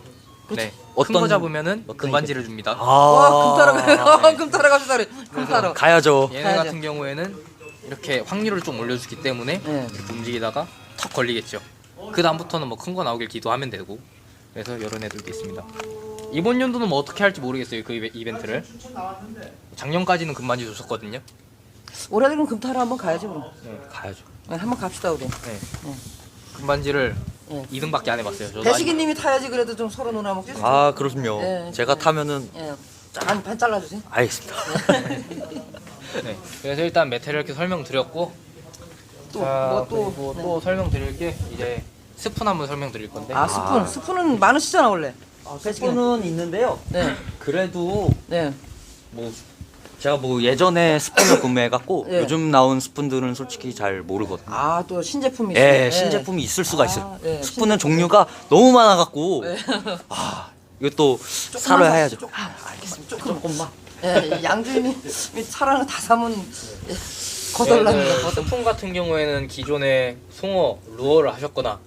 Speaker 3: 네.
Speaker 2: 어떤-
Speaker 3: 큰 거 잡으면은
Speaker 2: 어떤
Speaker 3: 금반지를 줍니다.
Speaker 1: 와, 금 따라
Speaker 2: 아.
Speaker 1: 가요. 금 따라 갑시다. 금 따라.
Speaker 2: 가야죠.
Speaker 3: 얘네
Speaker 1: 가야죠.
Speaker 3: 같은 경우에는 이렇게 확률을 좀 올려주기 때문에
Speaker 1: 네.
Speaker 3: 이렇게 움직이다가 턱 걸리겠죠. 그 다음부터는 뭐 큰 거 나오길 기도하면 되고, 그래서 이런 애들도 있습니다. 이번 연도는 뭐 어떻게 할지 모르겠어요. 그 이벤트를 작년까지는 금반지 줬었거든요.
Speaker 1: 올해 그럼 금 타러 한번 가야지 그럼.
Speaker 2: 가야죠.
Speaker 1: 네, 한번 갑시다 우리.
Speaker 3: 네. 금반지를
Speaker 1: 네.
Speaker 3: 2등밖에 안 해봤어요. 저도
Speaker 1: 배식이님이 타야지 그래도 좀 서로 놀아 먹지.
Speaker 2: 아, 그렇군요.
Speaker 1: 네.
Speaker 2: 제가 타면은
Speaker 1: 예. 반 잘라주세요.
Speaker 2: 알겠습니다.
Speaker 3: 네. 그래서 일단 메테리얼 이렇게 설명드렸고,
Speaker 1: 또 뭐 또.
Speaker 3: 그리고 또 설명드릴 게 이제 스푼 한번 설명드릴 건데.
Speaker 1: 아, 스푼. 스푼은 많으시잖아 원래. 배식이님.
Speaker 2: 스푼은 있는데요.
Speaker 1: 네.
Speaker 2: 그래도
Speaker 1: 네.
Speaker 2: 뭐 제가 뭐 예전에 스푼을 구매해갖고
Speaker 1: 예.
Speaker 2: 요즘 나온 스푼들은 솔직히 잘 모르거든요.
Speaker 1: 아, 또 신제품이
Speaker 2: 예,
Speaker 1: 있어요.
Speaker 2: 신제품이 있을 수가
Speaker 1: 아,
Speaker 2: 있어요.
Speaker 1: 예,
Speaker 2: 스푼은 종류가 너무 많아갖고
Speaker 1: 네.
Speaker 2: 아 이것도 사러 해야죠.
Speaker 1: 알겠습니다. 조금만. 예, 양주인이 사랑을 다 사면 예, 거덜납니다. 거덜.
Speaker 3: 스푼 같은 경우에는 기존에 송어 루어를 하셨거나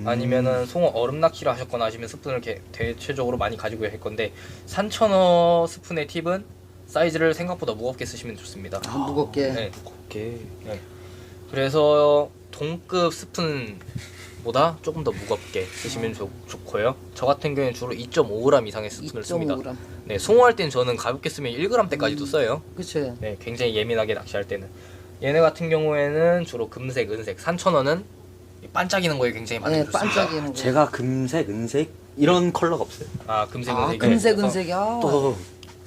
Speaker 3: 아니면은 송어 얼음 낚시를 하셨거나 하시면 스푼을 이렇게 대체적으로 많이 가지고 할 건데, 산천어 스푼의 팁은 사이즈를 생각보다 무겁게 쓰시면 좋습니다.
Speaker 1: 아, 무겁게.
Speaker 3: 네.
Speaker 2: 오케이.
Speaker 3: 그래서 동급 스푼보다 조금 더 무겁게 쓰시면 좋고요. 저 같은 경우에는 주로 2.5g 이상의 스푼을 씁니다.
Speaker 1: 2.5g.
Speaker 3: 네, 송어할 땐 저는 가볍게 쓰면 1g대까지도 써요.
Speaker 1: 그치.
Speaker 3: 네, 굉장히 예민하게 낚시할 때는. 얘네 같은 경우에는 주로 금색, 은색, 산천어는 반짝이는 거에 굉장히 많이
Speaker 1: 예,
Speaker 3: 좋습니다.
Speaker 1: 반짝이는 거.
Speaker 2: 제가 금색, 은색 이런 컬러가 없어요.
Speaker 3: 아, 금색,
Speaker 1: 아,
Speaker 3: 은색.
Speaker 1: 금색,
Speaker 3: 그래서
Speaker 1: 은색이야.
Speaker 2: 또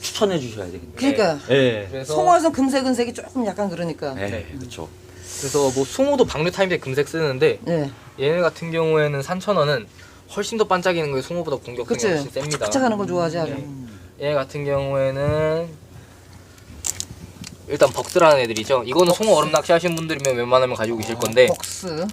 Speaker 2: 추천해 주셔야 되겠네요.
Speaker 1: 그러니까
Speaker 2: 예.
Speaker 3: 그래서
Speaker 1: 송어에서 금색, 은색이 조금 약간 그러니까.
Speaker 2: 네, 그렇죠.
Speaker 3: 그래서 뭐 송어도 방류 타임 때 금색 쓰는데,
Speaker 1: 네.
Speaker 3: 얘네 같은 경우에는 산천어는 훨씬 더 반짝이는 거에 송어보다 공격성이
Speaker 1: 그치.
Speaker 3: 훨씬 셉니다.
Speaker 1: 반짝하는 걸 좋아하지 아주.
Speaker 3: 얘 같은 경우에는 일단 벅스라는 애들이죠. 이거는 송어 얼음 낚시 하시는 분들이면 웬만하면 가지고 계실 건데,
Speaker 1: 복스.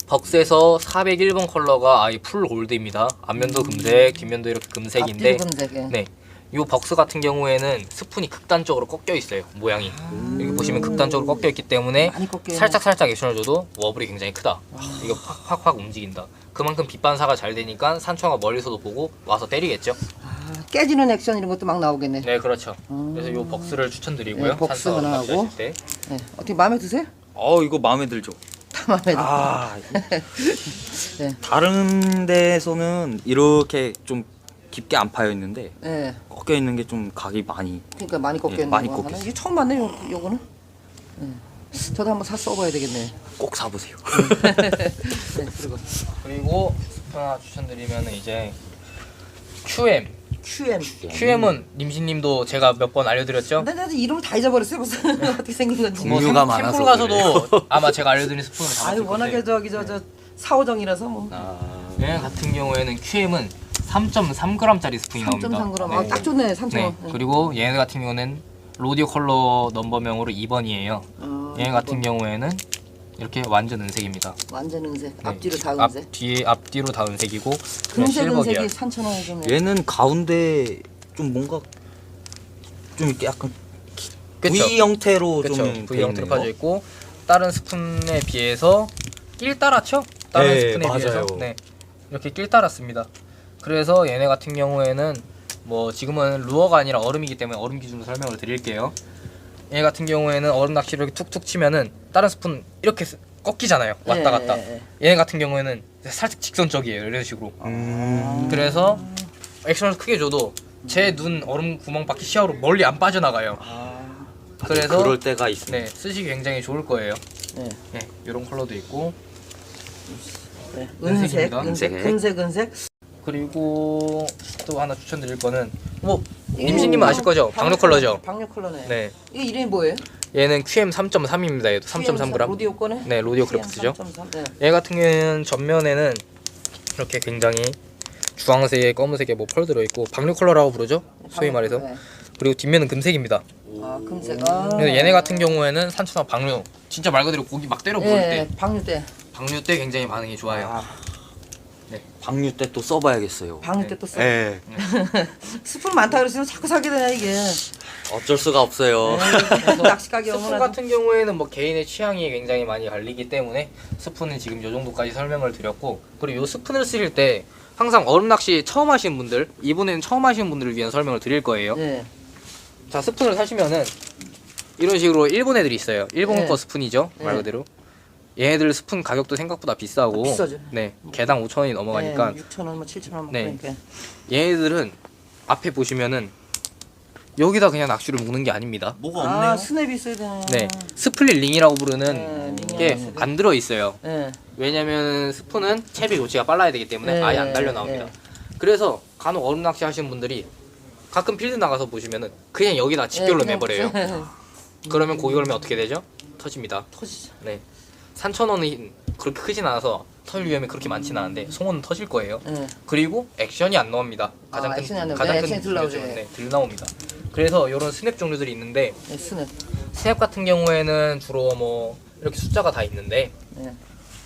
Speaker 3: 벅스에서 401번 컬러가 아예 풀 골드입니다. 앞면도 금색, 뒷면도 이렇게 금색인데,
Speaker 1: 앞뒤도 금색. 예.
Speaker 3: 네, 이 벅스 같은 경우에는 스푼이 극단적으로 꺾여 있어요. 모양이 여기 보시면 극단적으로 꺾여 있기 때문에
Speaker 1: 많이 꺾여요.
Speaker 3: 살짝 액션을 줘도 워블이 굉장히 크다. 이거 확 움직인다. 그만큼 빛 반사가 잘 되니까 산초가 멀리서도 보고 와서 때리겠죠.
Speaker 1: 아, 깨지는 액션 이런 것도 막 나오겠네.
Speaker 3: 네, 그렇죠. 그래서 이 벅스를 추천드리고요.
Speaker 1: 네, 벅스
Speaker 3: 산소
Speaker 1: 하나
Speaker 3: 낚시하실
Speaker 1: 하고.
Speaker 3: 때.
Speaker 1: 네. 어떻게 마음에 드세요?
Speaker 2: 이거 마음에 들죠.
Speaker 1: 다 마음에 들어. 네.
Speaker 2: 다른 데에서는 이렇게 좀 깊게 안 파여 있는데
Speaker 1: 네.
Speaker 2: 꺾여 있는 게 좀 각이 많이.
Speaker 1: 그러니까 많이 꺾여
Speaker 2: 예,
Speaker 1: 있는
Speaker 2: 많이
Speaker 1: 거
Speaker 2: 꺾여
Speaker 1: 하나.
Speaker 2: 있어요.
Speaker 1: 이게 처음 봤네 요거는. 네. 저도 한번 사 써봐야 되겠네.
Speaker 2: 꼭 사보세요.
Speaker 1: 네. 그리고
Speaker 3: 그리고 스푼 하나 추천드리면 이제 QM. QM은 님신님도 제가 몇 번 알려드렸죠?
Speaker 1: 나도 이름을 다 잊어버렸어요. 무슨 어떻게 생긴 건지.
Speaker 2: 뭐 종류가 많아서
Speaker 3: 템플 가서도 아마 제가 알려드린 스푼을
Speaker 1: 아유
Speaker 3: 담았을
Speaker 1: 워낙에
Speaker 3: 건데
Speaker 1: 저 사오정이라서 뭐.
Speaker 3: 얘 같은 경우에는 QM은 3.3g짜리 스푼이 나옵니다.
Speaker 1: 3.3g. 아, 딱 좋네. 3.3.
Speaker 3: 네. 그리고 얘네 같은 경우는 로디오 컬러 넘버명으로 2번이에요. 얘네 같은 경우에는 이렇게 완전 은색입니다.
Speaker 1: 완전 은색.
Speaker 3: 네.
Speaker 1: 앞뒤로 다 은색.
Speaker 3: 앞뒤로 다 은색이고
Speaker 1: 금색
Speaker 3: 실버
Speaker 1: 은색이
Speaker 3: 계열.
Speaker 1: 3,000원에 좀.
Speaker 2: 얘는 가운데 좀 뭔가 좀 이렇게 약간
Speaker 3: 그쵸?
Speaker 2: V 형태로
Speaker 3: 그쵸?
Speaker 2: 좀
Speaker 3: V
Speaker 2: 돼
Speaker 3: 형태로
Speaker 2: 있네요.
Speaker 3: 파져 있고 다른 스푼에 비해서 낄 따랐죠? 다른
Speaker 2: 네,
Speaker 3: 스푼에 비해서
Speaker 2: 맞아요.
Speaker 3: 네 이렇게 낄 따랐습니다. 그래서 얘네 같은 경우에는 뭐 지금은 루어가 아니라 얼음이기 때문에 얼음 기준으로 설명을 드릴게요. 얘 같은 경우에는 얼음 낚시를 이렇게 툭툭 치면은 다른 스푼 이렇게 꺾이잖아요. 왔다 갔다. 얘네 같은 경우에는 살짝 직선적이에요. 이런 식으로. 그래서 액션을 크게 줘도 제 눈 얼음 구멍밖에 시야로 멀리 안 빠져나가요. 그래서
Speaker 2: 그럴 때가 있습니다.
Speaker 3: 네 쓰시기 굉장히 좋을 거예요.
Speaker 1: 네.
Speaker 3: 네 이런 컬러도 있고
Speaker 1: 네. 은색,
Speaker 3: 은색입니다.
Speaker 1: 은색,
Speaker 2: 은색.
Speaker 1: 금색, 은색.
Speaker 3: 그리고 또 하나 추천드릴 거는 뭐 님신님은 아실 거죠? 박력 컬러죠.
Speaker 1: 박력 컬러네.
Speaker 3: 네
Speaker 1: 이게 이름이 뭐예요?
Speaker 3: 얘는 QM 3.3입니다. 얘도 3.3g.
Speaker 1: 로디오 거네.
Speaker 3: 네 로디오 크래프트죠.
Speaker 1: 3.3. 네.
Speaker 3: 얘 같은 경우에는 전면에는 이렇게 굉장히 주황색에 검은색에 뭐 펄 들어있고 박력 컬러라고 부르죠. 소위 말해서.
Speaker 1: 네.
Speaker 3: 그리고 뒷면은 금색입니다.
Speaker 1: 아 금색. 아.
Speaker 3: 그래서 얘네 같은 경우에는 산초나 박류 진짜 말 그대로 고기 막 때려 부을
Speaker 1: 예,
Speaker 3: 때
Speaker 1: 박류 때.
Speaker 3: 박류 때 굉장히 반응이 좋아요.
Speaker 2: 방류 때 또 써봐야겠어요.
Speaker 1: 박류 때 또 써.
Speaker 2: 예.
Speaker 1: 스푼 많다 그랬으면 자꾸 사게 되나 이게.
Speaker 2: 어쩔 수가 없어요.
Speaker 1: 낚시 가게
Speaker 3: 스푼
Speaker 1: 오면
Speaker 3: 같은 경우에는 뭐 개인의 취향이 굉장히 많이 갈리기 때문에 스푼은 지금 요 정도까지 설명을 드렸고 그리고 요 스푼을 쓰실 때 항상 얼음 낚시 처음 하시는 분들 이번에는 처음 하시는 분들을 위한 설명을 드릴 거예요.
Speaker 1: 네.
Speaker 3: 자 스푼을 사시면은 이런 식으로 일본 애들이 있어요. 일본
Speaker 1: 네.
Speaker 3: 거 스푼이죠 말
Speaker 1: 네.
Speaker 3: 그대로. 얘네들 스푼 가격도 생각보다 비싸고
Speaker 1: 비싸죠.
Speaker 3: 네 개당 5,000원이 넘어가니까
Speaker 1: 6,000원, 뭐 7,000원
Speaker 3: 네.
Speaker 1: 그러니까.
Speaker 3: 얘네들은 앞에 보시면은 여기다 그냥 낚시를 묶는 게 아닙니다.
Speaker 2: 뭐가
Speaker 1: 아 스냅이 있어야 되네.
Speaker 3: 네 스플릿 링이라고 부르는
Speaker 1: 네, 링이
Speaker 3: 게
Speaker 1: 하나 있어야
Speaker 3: 안 들어 있어요.
Speaker 1: 네.
Speaker 3: 왜냐면 스푼은 채비 교체가 빨라야 되기 때문에
Speaker 1: 네,
Speaker 3: 아예 안 달려 나옵니다.
Speaker 1: 네.
Speaker 3: 그래서 간혹 얼음 낚시 하시는 분들이 가끔 필드 나가서 보시면은 그냥 여기다 집결로
Speaker 1: 네,
Speaker 3: 매버려요. 그러면 고기 걸면 어떻게 되죠? 터집니다.
Speaker 1: 터지죠.
Speaker 3: 네. 산천어는 그렇게 크진 않아서 털 위험이 그렇게 많진 않은데 송어는 터질 거예요.
Speaker 1: 네.
Speaker 3: 그리고 액션이 안 나옵니다. 가장 큰
Speaker 1: 액션이 안 나와요.
Speaker 3: 가장
Speaker 1: 네,
Speaker 3: 큰
Speaker 1: 액션이 들 나오죠.
Speaker 3: 문제점은 네, 들 나옵니다. 그래서 이런 스냅 종류들이 있는데
Speaker 1: 네, 스냅.
Speaker 3: 스냅 같은 경우에는 주로 뭐 이렇게 숫자가 다 있는데
Speaker 1: 네.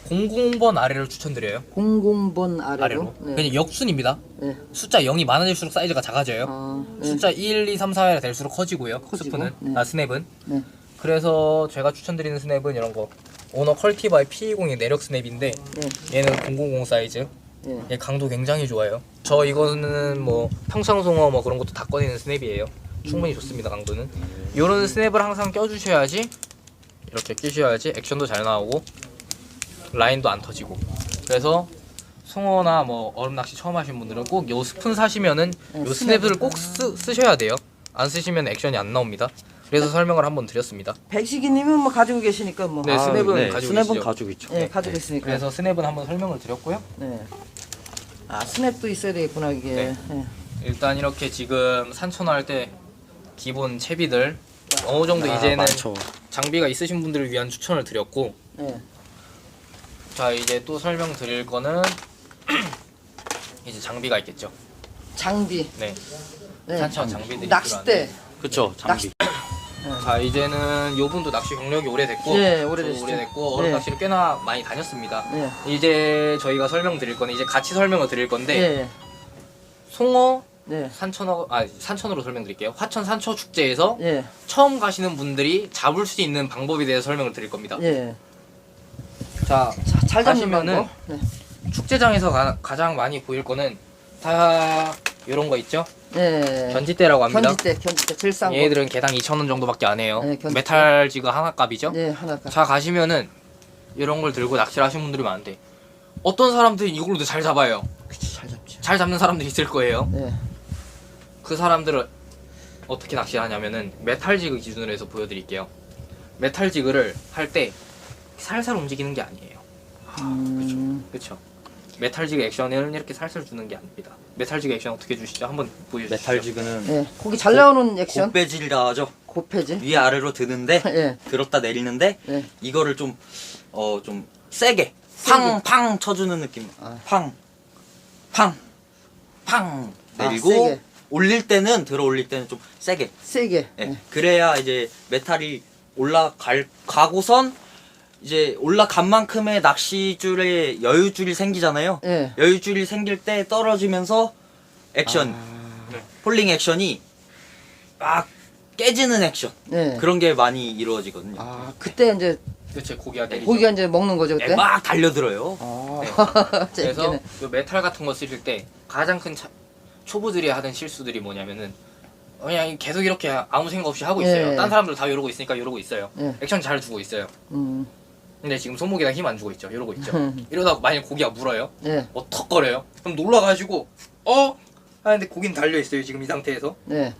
Speaker 3: 00번 아래를 추천드려요.
Speaker 1: 00번 아래로.
Speaker 3: 아래로.
Speaker 1: 네.
Speaker 3: 그냥 역순입니다.
Speaker 1: 네.
Speaker 3: 숫자 0이 많아질수록 사이즈가 작아져요.
Speaker 1: 아, 네.
Speaker 3: 숫자 1, 2, 3, 4가 될수록 커지고요.
Speaker 1: 커지고,
Speaker 3: 스푼은
Speaker 1: 네.
Speaker 3: 스냅은.
Speaker 1: 네.
Speaker 3: 그래서 제가 추천드리는 스냅은 이런 거. 오너 컬티바의 P20의 내력 스냅인데
Speaker 1: 네.
Speaker 3: 얘는 000 사이즈.
Speaker 1: 네.
Speaker 3: 얘 강도 굉장히 좋아요. 저 이거는 뭐 평창송어 뭐 그런 것도 다 꺼내는 스냅이에요. 충분히 좋습니다 강도는. 요런 스냅을 항상 껴주셔야지 이렇게 끼셔야지 액션도 잘 나오고 라인도 안 터지고. 그래서 송어나 뭐 얼음 낚시 처음 하신 분들은 꼭 요 스푼 사시면은
Speaker 1: 네,
Speaker 3: 요 스냅을 꼭 쓰셔야 돼요. 안 쓰시면 액션이 안 나옵니다. 그래서 설명을 한번 드렸습니다.
Speaker 1: 백식이님은 뭐 가지고 계시니까 뭐.
Speaker 3: 네, 스냅은
Speaker 2: 네,
Speaker 3: 가지고
Speaker 2: 스냅은
Speaker 3: 계시죠.
Speaker 2: 가지고 있죠.
Speaker 1: 네, 가지고 있으니까.
Speaker 3: 그래서 스냅은 한번 설명을 드렸고요.
Speaker 1: 네. 아 스냅도 있어야 되겠구나 이게.
Speaker 3: 네.
Speaker 1: 네.
Speaker 3: 일단 이렇게 지금 산천어 할 때 기본 채비들 어느 정도 이제는
Speaker 2: 많죠.
Speaker 3: 장비가 있으신 분들을 위한 추천을 드렸고
Speaker 1: 네.
Speaker 3: 자 이제 또 설명드릴 거는 이제 장비가 있겠죠.
Speaker 1: 장비.
Speaker 3: 네.
Speaker 1: 네.
Speaker 3: 산천 장비들이
Speaker 1: 낚싯대.
Speaker 2: 그쵸, 장비.
Speaker 3: 자 이제는 요분도 낚시 경력이 오래됐고
Speaker 1: 네,
Speaker 3: 저도
Speaker 1: 오래됐죠.
Speaker 3: 오래됐고 얼음
Speaker 1: 네.
Speaker 3: 낚시를 꽤나 많이 다녔습니다.
Speaker 1: 네.
Speaker 3: 이제 저희가 설명드릴 거는 이제 같이 설명을 드릴 건데
Speaker 1: 네.
Speaker 3: 송어
Speaker 1: 네.
Speaker 3: 산천어로 설명드릴게요. 화천 산초 축제에서
Speaker 1: 예.
Speaker 3: 처음 가시는 분들이 잡을 수 있는 방법에 대해서 설명을 드릴 겁니다.
Speaker 1: 예.
Speaker 3: 자,
Speaker 1: 자, 잘 잡는
Speaker 3: 하시면은
Speaker 1: 방법. 네.
Speaker 3: 축제장에서 가장 많이 보일 거는 다 이런 거 있죠?
Speaker 1: 예.
Speaker 3: 견지대라고 합니다.
Speaker 1: 견지대 제일 싼 거.
Speaker 3: 얘들은 개당 2,000원 정도밖에 안 해요.
Speaker 1: 네, 견지대.
Speaker 3: 메탈 지그 하나 값이죠.
Speaker 1: 예, 하나가.
Speaker 3: 자 가시면은 이런 걸 들고 낚시를 하시는 분들이 많은데 어떤 사람들이 이걸로도 잘 잡아요.
Speaker 1: 그치, 잘 잡죠.
Speaker 3: 잘 잡는 사람들이 있을 거예요.
Speaker 1: 예.
Speaker 3: 그 사람들을 어떻게 낚시하냐면은 메탈 지그 기준으로 해서 보여드릴게요. 메탈 지그를 할 때 살살 움직이는 게 아니에요. 그렇죠. 메탈 지그 액션은 이렇게 살살 주는 게 아닙니다. 메탈 지그 액션 어떻게 주시죠? 한번 보여주시죠.
Speaker 2: 메탈 지그는
Speaker 1: 예. 고기 잘 나오는 액션.
Speaker 2: 곱배질이라 하죠.
Speaker 1: 고패지.
Speaker 2: 위아래로 드는데
Speaker 1: 예.
Speaker 2: 들었다 내리는데
Speaker 1: 예.
Speaker 2: 이거를 좀 세게 팡팡 쳐주는 느낌.
Speaker 1: 아.
Speaker 2: 팡팡 내리고
Speaker 1: 세게.
Speaker 2: 올릴 때는 들어 올릴 때는 좀 세게.
Speaker 1: 세게.
Speaker 2: 예.
Speaker 1: 예.
Speaker 2: 그래야 이제 메탈이 가고선 이제 올라간 만큼의 낚시줄에 여유줄이 생기잖아요.
Speaker 1: 예.
Speaker 2: 여유줄이 생길 때 떨어지면서 액션, 폴링 액션이 막 깨지는 액션.
Speaker 1: 예.
Speaker 2: 그런 게 많이 이루어지거든요.
Speaker 1: 아, 그때 이제
Speaker 3: 그렇죠. 고기가 내리죠.
Speaker 1: 고기가 이제 먹는 거죠,
Speaker 2: 예,
Speaker 1: 그때?
Speaker 2: 막 달려들어요.
Speaker 1: 아.
Speaker 3: 그래서
Speaker 1: 재밌겠네.
Speaker 3: 요 메탈 같은 거 쓰실 때 가장 큰 초보들이 하는 실수들이 뭐냐면은 그냥 계속 이렇게 아무 생각 없이 하고 있어요.
Speaker 1: 예.
Speaker 3: 딴 사람들 다 이러고 있으니까 이러고 있어요.
Speaker 1: 예.
Speaker 3: 액션 잘 주고 있어요.
Speaker 1: 음.
Speaker 3: 근데 지금 손목에다 힘 안 주고 있죠. 이러고 있죠. 이러다가 만약 고기가 물어요.
Speaker 1: 예.
Speaker 3: 턱거려요. 그럼 놀라가지고 하는데 고기는 달려 있어요. 지금 이 상태에서
Speaker 1: 예.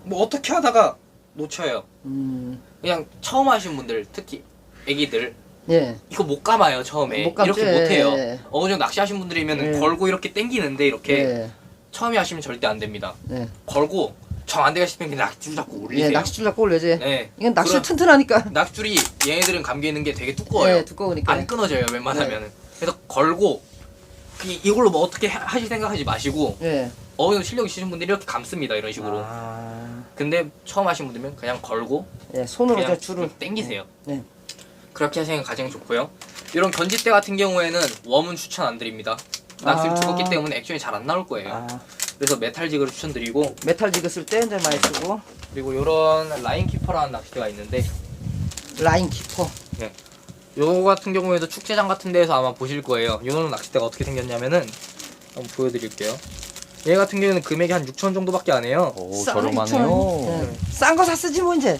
Speaker 3: 뭐 어떻게 하다가 놓쳐요.
Speaker 1: 음.
Speaker 3: 그냥 처음 하신 분들 특히 애기들
Speaker 1: 예.
Speaker 3: 이거 못 감아요 처음에.
Speaker 1: 못 감죠.
Speaker 3: 이렇게 못해요.
Speaker 1: 예.
Speaker 3: 어느 정도 낚시하신 분들이면
Speaker 1: 예.
Speaker 3: 걸고 이렇게 당기는데 이렇게
Speaker 1: 예.
Speaker 3: 처음에 하시면 절대 안 됩니다.
Speaker 1: 예.
Speaker 3: 걸고 정 안 되가 싶으면 그냥 낚싯줄 잡고 올리세요.
Speaker 1: 예, 낚싯줄 잡고 올려야지.
Speaker 3: 네.
Speaker 1: 이건 낚시
Speaker 3: 그럼
Speaker 1: 튼튼하니까.
Speaker 3: 낚싯줄이 얘네들은 감겨 있는 게 되게 두꺼워요.
Speaker 1: 예, 두꺼우니까.
Speaker 3: 안 끊어져요 웬만하면은. 그래서 걸고 이걸로 뭐 어떻게 하실 생각하지 마시고
Speaker 1: 예.
Speaker 3: 어느 정도 실력 있으신 분들이 이렇게 감습니다 이런 식으로.
Speaker 1: 아.
Speaker 3: 근데 처음 하신 분들은 그냥 걸고
Speaker 1: 예, 손으로
Speaker 3: 그냥
Speaker 1: 이제 줄을.
Speaker 3: 당기세요.
Speaker 1: 네.
Speaker 3: 그렇게 하시는 게 가장 좋고요. 이런 견지대 같은 경우에는 웜은 추천 안 드립니다. 낚시를
Speaker 1: 아.
Speaker 3: 두껍기 때문에 액션이 잘 안 나올 거예요.
Speaker 1: 아.
Speaker 3: 그래서 메탈 지그를 추천드리고
Speaker 1: 메탈 지그 쓸 때 이제 많이 쓰고.
Speaker 3: 그리고 이런 라인 키퍼라는 낚싯대가 있는데
Speaker 1: 라인 키퍼.
Speaker 3: 요거 같은 경우에도 축제장 같은 데에서 아마 보실 거예요. 요런 낚싯대가 어떻게 생겼냐면은 한번 보여드릴게요. 얘 같은 경우는 금액이 한 6,000원 정도밖에 안 해요.
Speaker 2: 오,
Speaker 1: 싼
Speaker 2: 저렴하네요.
Speaker 1: 예. 싼 거 샀으지 뭐 이제.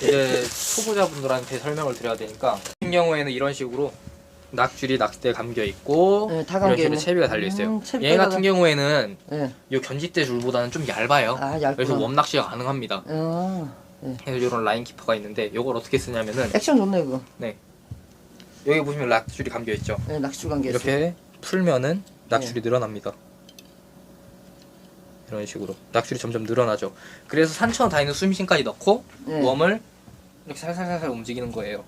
Speaker 3: 이제 초보자분들한테 설명을 드려야 되니까 같은 경우에는 이런 식으로 낚줄이 낚싯대에 감겨 있고
Speaker 1: 네, 다
Speaker 3: 이런
Speaker 1: 감겨
Speaker 3: 식으로
Speaker 1: 있네.
Speaker 3: 채비가 달려 있어요.
Speaker 1: 채비가
Speaker 3: 얘 같은 경우에는
Speaker 1: 예.
Speaker 3: 요 견지대 줄보다는 좀 얇아요.
Speaker 1: 아, 얇구나.
Speaker 3: 그래서 웜 낚시가 가능합니다.
Speaker 1: 어.
Speaker 3: 그래서 이런 라인 키퍼가 있는데 요걸 어떻게 쓰냐면은
Speaker 1: 액션 좋네 그거.
Speaker 3: 여기 보시면 낚줄이 감겨 있죠.
Speaker 1: 예, 낚시줄 관계.
Speaker 3: 이렇게 풀면은 낚줄이
Speaker 1: 네.
Speaker 3: 늘어납니다. 이런 식으로 낚줄이 점점 늘어나죠. 그래서 산처럼 다니는 수심신까지 넣고
Speaker 1: 예.
Speaker 3: 웜을 이렇게 살살살살 움직이는 거예요.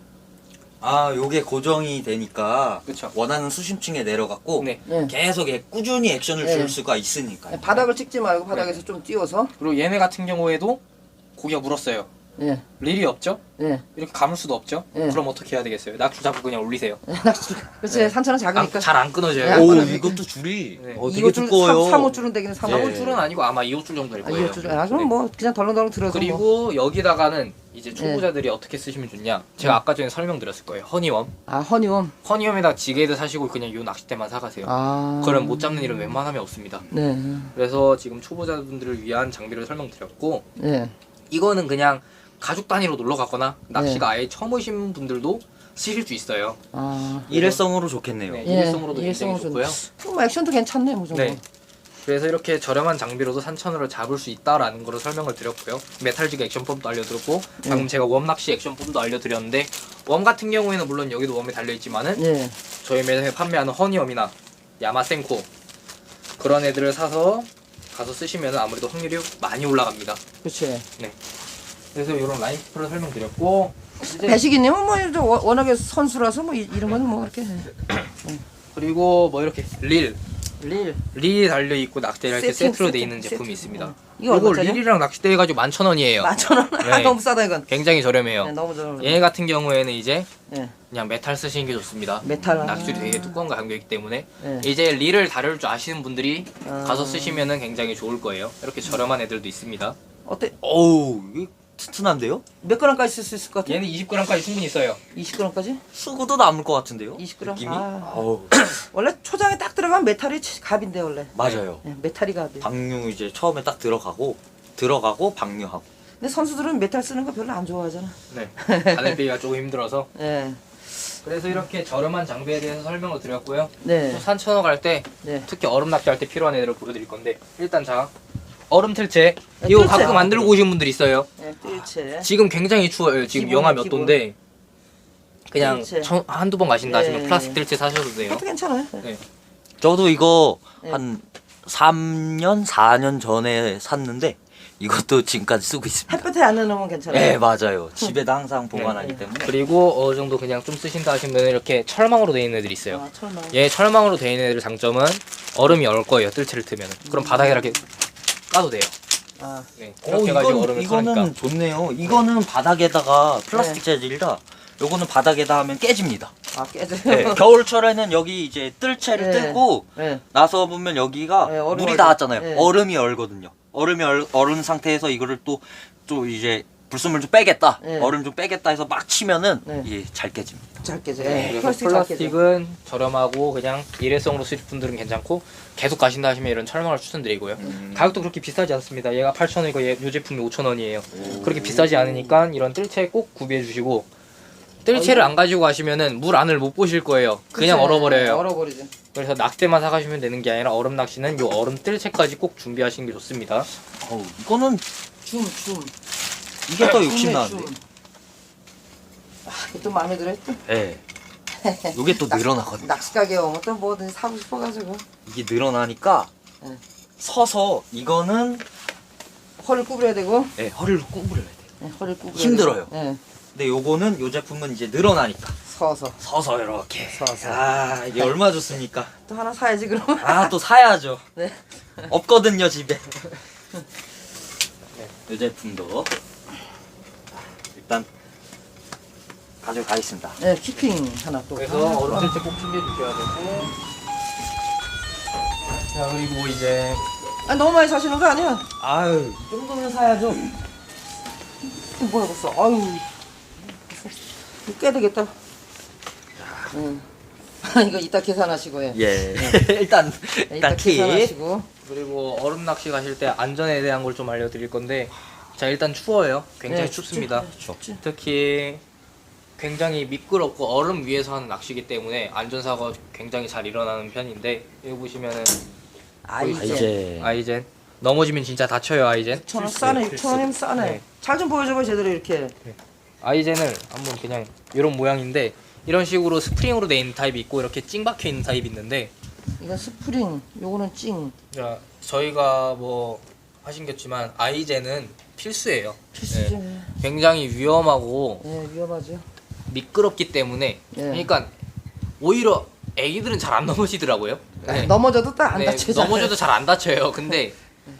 Speaker 2: 아, 요게 고정이 되니까
Speaker 3: 그쵸.
Speaker 2: 원하는 수심층에 내려갔고
Speaker 3: 네.
Speaker 1: 예.
Speaker 2: 계속 꾸준히 액션을
Speaker 1: 네.
Speaker 2: 줄 수가 있으니까.
Speaker 1: 예, 바닥을 찍지 말고 바닥에서 좀 띄워서.
Speaker 3: 그리고 얘네 같은 경우에도 고기가 물었어요.
Speaker 1: 예.
Speaker 3: 릴이 없죠?
Speaker 1: 예.
Speaker 3: 이렇게 감을 수도 없죠?
Speaker 1: 예.
Speaker 3: 그럼 어떻게 해야 되겠어요? 낚줄 잡고 그냥 올리세요.
Speaker 1: 낚시줄. 그렇지. 산천은 작으니까.
Speaker 3: 잘 안 끊어져요.
Speaker 1: 네, 안
Speaker 2: 오,
Speaker 1: 끊어지지.
Speaker 2: 이것도 줄이
Speaker 3: 네.
Speaker 2: 되게
Speaker 1: 2호줄,
Speaker 2: 두꺼워요.
Speaker 1: 3호줄은 되기는 3호줄.
Speaker 3: 3호줄은 아니고 아마 2호줄 정도 될
Speaker 1: 아,
Speaker 3: 거예요.
Speaker 1: 2호줄. 아, 그럼
Speaker 3: 네.
Speaker 1: 뭐 그냥 덜렁덜렁 들어서 뭐.
Speaker 3: 그리고 여기다가는 이제 초보자들이 어떻게 쓰시면 좋냐? 제가 아까 전에 설명드렸을 거예요. 허니웜.
Speaker 1: 아, 허니웜.
Speaker 3: 허니홈에다 지게드 사시고 그냥 요 낚싯대만 사가세요.
Speaker 1: 아.
Speaker 3: 그럼 못 잡는 일은 웬만하면 없습니다.
Speaker 1: 네.
Speaker 3: 그래서 지금 초보자분들을 위한 장비를 설명드렸고
Speaker 1: 예.
Speaker 3: 이거는 그냥 가족 단위로 놀러 가거나 낚시가 아예 처음 오신 분들도 쓰실 수 있어요.
Speaker 1: 아.
Speaker 2: 일회성으로 좋겠네요.
Speaker 3: 네,
Speaker 1: 예,
Speaker 3: 일회성으로도 굉장히
Speaker 1: 일회성으로
Speaker 3: 좋고요.
Speaker 1: 뭐 액션도 괜찮네, 뭐 정도.
Speaker 3: 네. 그래서 이렇게 저렴한 장비로도 산천어를 잡을 수 있다라는 거를 설명을 드렸고요. 메탈지그 액션폼도 알려드렸고 방금 제가 웜 낚시 액션폼도 알려드렸는데 웜 같은 경우에는 물론 여기도 웜이 달려있지만은
Speaker 1: 예.
Speaker 3: 저희 매장에 판매하는 허니엄이나 야마센코 그런 애들을 사서 가서 쓰시면 아무래도 확률이 많이 올라갑니다.
Speaker 1: 그렇지.
Speaker 3: 그래서 이런 라인 키퍼를 설명드렸고 이제
Speaker 1: 배식이님은 뭐 이제 워낙에 선수라서 뭐 이런 거는 뭐 이렇게
Speaker 3: 그리고 뭐 이렇게
Speaker 1: 릴.
Speaker 3: 릴이 달려있고 낚싯대가 이렇게
Speaker 1: 세팅,
Speaker 3: 세트로 돼
Speaker 1: 세팅,
Speaker 3: 있는 제품이
Speaker 1: 세팅.
Speaker 3: 있습니다.
Speaker 1: 이거
Speaker 3: 이거
Speaker 1: 얼마짜리야?
Speaker 3: 릴이랑 낚싯대 해가지고 11,000원이에요.
Speaker 1: 11,000원. 아,
Speaker 3: 네.
Speaker 1: 너무 싸다 이건.
Speaker 3: 굉장히 저렴해요.
Speaker 1: 네, 너무 저렴.
Speaker 3: 얘 같은 경우에는 이제
Speaker 1: 예.
Speaker 3: 그냥 메탈 쓰시는 게 좋습니다.
Speaker 1: 메탈.
Speaker 3: 낚줄이 되게 두꺼운 거 감겨있기 때문에
Speaker 1: 예.
Speaker 3: 이제 릴을 다룰 줄 아시는 분들이
Speaker 1: 아.
Speaker 3: 가서 쓰시면은 굉장히 좋을 거예요. 이렇게 저렴한 애들도 있습니다.
Speaker 1: 어때?
Speaker 2: 어우, 이게 튼튼한데요?
Speaker 1: 몇 g까지 쓸 수 있을 것 같아?
Speaker 3: 얘는 20g까지 충분히 있어요.
Speaker 1: 20g까지?
Speaker 2: 쓰고도 남을 것 같은데요?
Speaker 1: 20g?
Speaker 2: 느낌이?
Speaker 1: 아.
Speaker 2: 어우,
Speaker 1: 원래 초장에 딱 들어가면 메탈이 갑인데 원래.
Speaker 2: 맞아요.
Speaker 1: 네, 메탈이 갑이.
Speaker 2: 방류 이제 처음에 딱 들어가고 방류하고.
Speaker 1: 근데 선수들은 메탈 쓰는 거 별로 안 좋아하잖아.
Speaker 3: 네. 가늘빼기가 조금 힘들어서.
Speaker 1: 네.
Speaker 3: 그래서 이렇게 저렴한 장비에 대해서 설명을 드렸고요.
Speaker 1: 네.
Speaker 3: 또 산천어 갈 때
Speaker 1: 네.
Speaker 3: 특히 얼음 낚시할 때 필요한 애들을 보여드릴 건데 일단 자 얼음 틀채
Speaker 1: 네,
Speaker 3: 이거
Speaker 1: 틀채.
Speaker 3: 가끔 만들고 오신 분들 있어요.
Speaker 1: 네, 뜰채.
Speaker 3: 지금 굉장히 추워요. 지금
Speaker 1: 기본,
Speaker 3: 영하 몇
Speaker 1: 기본.
Speaker 3: 도인데 그냥
Speaker 1: 틀채.
Speaker 3: 한두 번 가신다 하시면
Speaker 1: 네.
Speaker 3: 플라스틱 틀채 사셔도 돼요.
Speaker 1: 그것도 괜찮아요. 네.
Speaker 3: 네.
Speaker 2: 저도 이거
Speaker 1: 네.
Speaker 2: 한 3년, 4년 전에 샀는데 이것도 지금까지 쓰고 있습니다.
Speaker 1: 햇볕에 안 넣으면 괜찮아요.
Speaker 2: 네, 맞아요. 집에다 항상 보관하기 때문에.
Speaker 3: 그리고 어느 정도 그냥 좀 쓰신다 하시면 이렇게 철망으로 되어 있는 애들이 있어요.
Speaker 1: 아, 철망.
Speaker 3: 얘 철망으로 되어 있는 애들 장점은 얼음이 얼 거예요. 뜰채를 트면은. 그럼 바닥에 이렇게 까도 돼요.
Speaker 1: 아,
Speaker 3: 네. 그렇게 해가지고 얼음을
Speaker 2: 이거는
Speaker 3: 타니까.
Speaker 2: 좋네요. 이거는 바닥에다가 플라스틱 재질이라 요거는 바닥에다 하면 깨집니다.
Speaker 1: 아 깨져요.
Speaker 2: 네, 겨울철에는 여기 이제 뜰채를
Speaker 1: 네.
Speaker 2: 뜨고
Speaker 1: 네.
Speaker 2: 나서 보면 여기가
Speaker 1: 네, 얼음이
Speaker 2: 물이
Speaker 1: 얼죠.
Speaker 2: 닿았잖아요.
Speaker 1: 네.
Speaker 2: 얼음이 얼거든요. 얼음이 얼은 상태에서 이거를 또 이제 불순물 좀 빼겠다.
Speaker 1: 네.
Speaker 2: 얼음 좀 빼겠다 해서 막 치면은
Speaker 1: 네.
Speaker 2: 이게 잘 깨집니다.
Speaker 1: 잘 깨져.
Speaker 3: 네,
Speaker 1: 네.
Speaker 3: 그래서 플라스틱은 저렴하고 그냥 일회성으로 쓰실 분들은 괜찮고 계속 가신다 하시면 이런 철망을 추천드리고요. 가격도 그렇게 비싸지 않습니다. 얘가 8,000원이고 요 제품이 5,000원이에요. 그렇게 비싸지 않으니까 이런 뜰채 꼭 구비해 주시고 뜰채를 안 가지고 가시면은 물 안을 못 보실 거예요. 그냥 얼어버려요.
Speaker 1: 얼어버리죠.
Speaker 3: 그래서 낚싯대만 사가시면 되는 게 아니라 얼음 낚시는 요 얼음 뜰채까지 꼭 준비하시는 게 좋습니다.
Speaker 2: 이거는
Speaker 1: 줌.
Speaker 2: 이게 더
Speaker 1: 줌에
Speaker 2: 욕심 나는데.
Speaker 1: 줌. 아, 이것도 마음에 들어요. 또
Speaker 2: 네. 이게 또 늘어나거든요.
Speaker 1: 낚시 가게 오면 또 뭐든지 사고 싶어가지고
Speaker 2: 이게 늘어나니까
Speaker 1: 네.
Speaker 2: 서서 이거는
Speaker 1: 허리를 구부려야 되고.
Speaker 2: 네, 허리를 구부려야 돼요.
Speaker 1: 네, 허리를 구부려.
Speaker 2: 힘들어요.
Speaker 1: 네.
Speaker 2: 근데 요거는 요 제품은 이제 늘어나니까
Speaker 1: 서서.
Speaker 2: 서서 이렇게.
Speaker 1: 서서.
Speaker 2: 아, 이게 얼마 좋습니까?
Speaker 1: 또 하나 사야지 그러면.
Speaker 2: 아, 또 사야죠.
Speaker 1: 네.
Speaker 2: 없거든요, 집에. 이 제품도 일단 가져가겠습니다.
Speaker 1: 네, 키핑 하나 또.
Speaker 3: 그래서 얼음 뜰채 꼭 준비해 주셔야 되고. 자 그리고 이제
Speaker 1: 아, 너무 많이 사시는 거 아니야?
Speaker 2: 아유, 이 정도면 사야죠.
Speaker 1: 이거 뭐야 벌써? 아유. 이거 깨야 되겠다. 응. 이거 이따 계산하시고 해.
Speaker 2: 예. 일단
Speaker 1: 이따
Speaker 2: 팁.
Speaker 1: 계산하시고.
Speaker 3: 그리고 얼음 낚시 가실 때 안전에 대한 걸 좀 알려드릴 건데 자 일단 추워요. 굉장히
Speaker 1: 네,
Speaker 3: 춥습니다.
Speaker 1: 춥지.
Speaker 3: 특히 굉장히 미끄럽고 얼음 위에서 하는 낚시기 때문에 안전사고가 굉장히 잘 일어나는 편인데 여기 보시면은
Speaker 1: 아이젠.
Speaker 3: 아이젠 넘어지면 진짜 다쳐요. 아이젠
Speaker 1: 6,000원 싸네. 6,000원이면 싸네.
Speaker 3: 네.
Speaker 1: 잘 좀 보여줘봐 제대로 이렇게.
Speaker 3: 아이젠을 한번 그냥 이런 모양인데 이런 식으로 스프링으로 돼 있는 타입이 있고 이렇게 찡 박혀 있는 타입이 있는데
Speaker 1: 이건 스프링, 요거는 찡.
Speaker 3: 자 저희가 뭐 하신겠지만 아이젠은 필수예요.
Speaker 1: 필수지.
Speaker 3: 네. 굉장히 위험하고
Speaker 1: 네, 위험하죠.
Speaker 3: 미끄럽기 때문에
Speaker 1: 네.
Speaker 3: 그러니까 오히려 애기들은 잘 안 넘어지더라고요. 네.
Speaker 1: 넘어져도 딱 안
Speaker 3: 네,
Speaker 1: 다치잖아요.
Speaker 3: 넘어져도 잘 안 다쳐요. 근데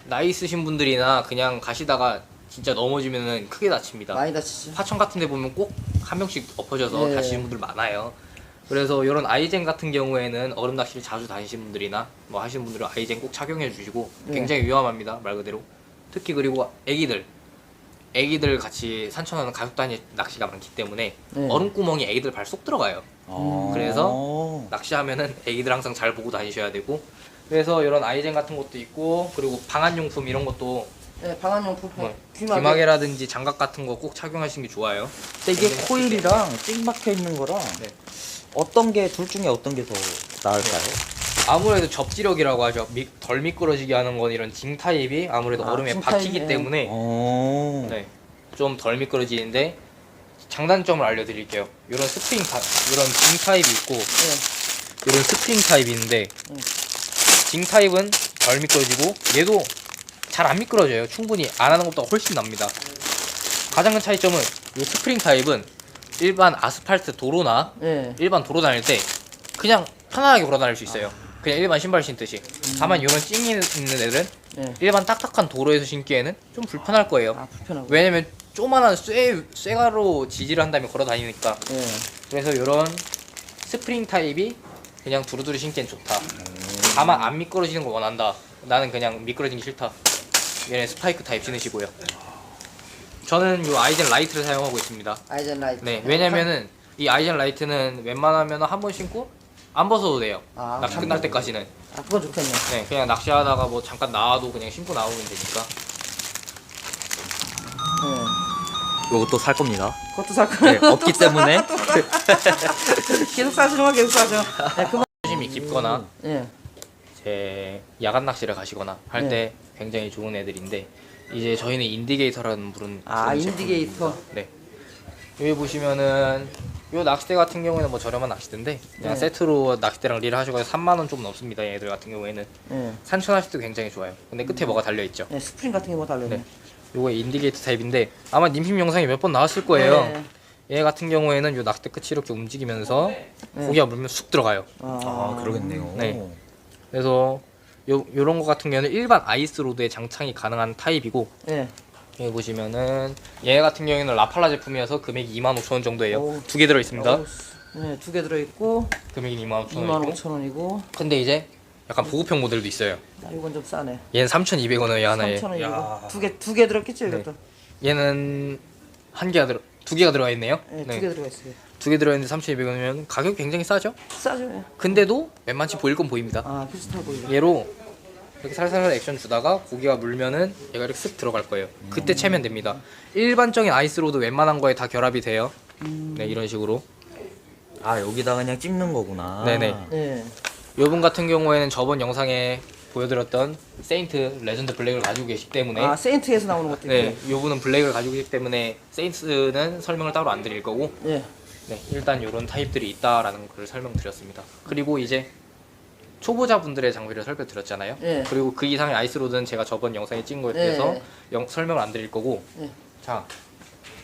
Speaker 3: 나이 있으신 분들이나 그냥 가시다가 진짜 넘어지면은 크게 다칩니다.
Speaker 1: 많이 다치죠.
Speaker 3: 하천 같은 데 보면 꼭 한 명씩 엎어져서
Speaker 1: 네.
Speaker 3: 다치는 분들 많아요. 그래서 이런 아이젠 같은 경우에는 얼음 낚시를 자주 다니시는 분들이나 뭐 하시는 분들은 아이젠 꼭 착용해 주시고
Speaker 1: 네.
Speaker 3: 굉장히 위험합니다. 말 그대로. 특히 그리고 애기들 같이 산천어는 가족 단위 낚시가 많기 때문에
Speaker 1: 네.
Speaker 3: 얼음 구멍이 애기들 발 쏙 들어가요. 그래서
Speaker 2: 아.
Speaker 3: 낚시하면은 애기들 항상 잘 보고 다니셔야 되고 그래서 이런 아이젠 같은 것도 있고 그리고 방한용품 이런 것도
Speaker 1: 네, 방한용품.
Speaker 3: 뭐
Speaker 1: 귀마개.
Speaker 3: 귀마개라든지 장갑 같은 거 꼭 착용하시는 게 좋아요.
Speaker 2: 근데 이게 코일이랑 찡 박혀 있는 거랑
Speaker 3: 네.
Speaker 2: 어떤 게 둘 중에 어떤 게 더 나을까요?
Speaker 3: 아무래도 접지력이라고 하죠. 덜 미끄러지게 하는 건 이런 징 타입이 아무래도
Speaker 1: 아,
Speaker 3: 얼음에
Speaker 1: 징
Speaker 3: 박히기
Speaker 1: 타입이,
Speaker 3: 때문에
Speaker 2: 네.
Speaker 3: 좀 덜 미끄러지는데 장단점을 알려드릴게요. 이런 스프링 이런 징 타입이 있고
Speaker 1: 네.
Speaker 3: 이런 스프링 타입이 있는데 징 타입은 덜 미끄러지고 얘도 잘 안 미끄러져요. 충분히 안 하는 것보다 훨씬 납니다. 가장 큰 차이점은 이 스프링 타입은 일반 아스팔트 도로나
Speaker 1: 네.
Speaker 3: 일반 도로 다닐 때 그냥 편안하게 걸어 다닐 수 있어요. 그냥 일반 신발 신듯이. 다만 이런 찡이 있는 애들은
Speaker 1: 네.
Speaker 3: 일반 딱딱한 도로에서 신기에는 좀 불편할 거예요.
Speaker 1: 아, 불편하고.
Speaker 3: 왜냐면 조만한 쇠가로 지지를 한 다음에 걸어 다니니까.
Speaker 1: 네.
Speaker 3: 그래서 이런 스프링 타입이 그냥 두루두루 신기엔 좋다. 다만 안 미끄러지는 거 원한다. 나는 그냥 미끄러지기 싫다. 얘는 스파이크 타입 신으시고요. 저는 이 아이젠 라이트를 사용하고 있습니다.
Speaker 1: 아이젠 라이트.
Speaker 3: 네, 왜냐면은 이 아이젠 라이트는 웬만하면 한 번 신고 안 벗어도 돼요.
Speaker 1: 아,
Speaker 3: 낚시 끝날 때까지는.
Speaker 1: 아, 그건 좋겠네.
Speaker 3: 네, 그냥 낚시하다가 뭐 잠깐 나와도 그냥 신고 나오면 되니까.
Speaker 1: 네.
Speaker 2: 요것도 살 겁니다.
Speaker 1: 그것도 살
Speaker 2: 네,
Speaker 1: 거야.
Speaker 2: 없기 때문에.
Speaker 1: 계속 사시는 거 계속 사죠. 네, 그만.
Speaker 3: 수심이 깊거나
Speaker 1: 예.
Speaker 3: 제 야간 낚시를 가시거나 할 때 굉장히 좋은 애들인데 이제 저희는 인디게이터라는 부른
Speaker 1: 아,
Speaker 3: 좋은
Speaker 1: 인디게이터.
Speaker 3: 제품입니다. 네. 여기 보시면은 요 낚싯대 같은 경우에는 뭐 저렴한 낚싯대인데 그냥
Speaker 1: 네.
Speaker 3: 세트로 낚싯대랑 릴을 하시고 3만 원 좀 넘습니다. 얘들 같은 경우에는
Speaker 1: 예.
Speaker 3: 산천 낚싯대도 굉장히 좋아요. 근데 끝에 뭐가 달려 있죠.
Speaker 1: 네, 스프링 같은 게 뭐 달려있네.
Speaker 3: 네. 요거 인디게이터 타입인데 아마 님심 영상에 몇 번 나왔을 거예요.
Speaker 1: 네.
Speaker 3: 얘 같은 경우에는 요 낚싯대 끝이 이렇게 움직이면서
Speaker 1: 네.
Speaker 3: 고기가 물면 쑥 들어가요.
Speaker 2: 아, 그러겠네요.
Speaker 3: 네. 그래서 요런 거 같은 경우는 일반 아이스 로드에 장착이 가능한 타입이고
Speaker 1: 예.
Speaker 3: 여기 보시면은 얘 같은 경우에는 라팔라 제품이어서 금액이 25,000원 정도예요.
Speaker 1: 오.
Speaker 3: 두 개 들어 있습니다.
Speaker 1: 네, 2개 들어있고
Speaker 3: 금액이 25,000원이고
Speaker 1: 25,000원이고.
Speaker 3: 근데 이제 약간 보급형 모델도 있어요.
Speaker 1: 아, 이건 좀 싸네.
Speaker 3: 얘는 3,200원에 하나에.
Speaker 1: 3,000원이고.
Speaker 3: 야.
Speaker 1: 두 개 들었겠죠,
Speaker 3: 네.
Speaker 1: 이것도?
Speaker 3: 얘는 두 개가 들어가 있네요.
Speaker 1: 네, 2개 들어가 있어요.
Speaker 3: 두 개 들어 있는데 3,200원이면 가격 굉장히 싸죠?
Speaker 1: 싸죠. 예.
Speaker 3: 근데도 웬만치 보일 건 보입니다.
Speaker 1: 아, 비슷해 보이네.
Speaker 3: 얘로 이렇게 살살 액션 주다가 고기가 물면은 얘가 이렇게 쓱 들어갈 거예요. 그때 채면 됩니다. 일반적인 아이스로드 웬만한 거에 다 결합이 돼요. 네, 이런 식으로.
Speaker 2: 아, 여기다 그냥 찝는 거구나.
Speaker 3: 네네.
Speaker 1: 네.
Speaker 3: 요분 같은 경우에는 저번 영상에 보여드렸던 세인트 레전드 블랙을 가지고 계시기 때문에
Speaker 1: 아, 세인트에서 나오는 것도
Speaker 3: 네,
Speaker 1: 있고.
Speaker 3: 요분은 블랙을 가지고 계시기 때문에 세인트는 설명을 따로 안 드릴 거고
Speaker 1: 예.
Speaker 3: 네, 일단 요런 타입들이 있다라는 걸 설명드렸습니다. 그리고 이제 초보자분들의 장비를 설명드렸잖아요.
Speaker 1: 예.
Speaker 3: 그리고 그 이상의 아이스로드는 제가 저번 영상에 찍은 거에
Speaker 1: 예.
Speaker 3: 대해서 설명을 안 드릴 거고
Speaker 1: 예.
Speaker 3: 자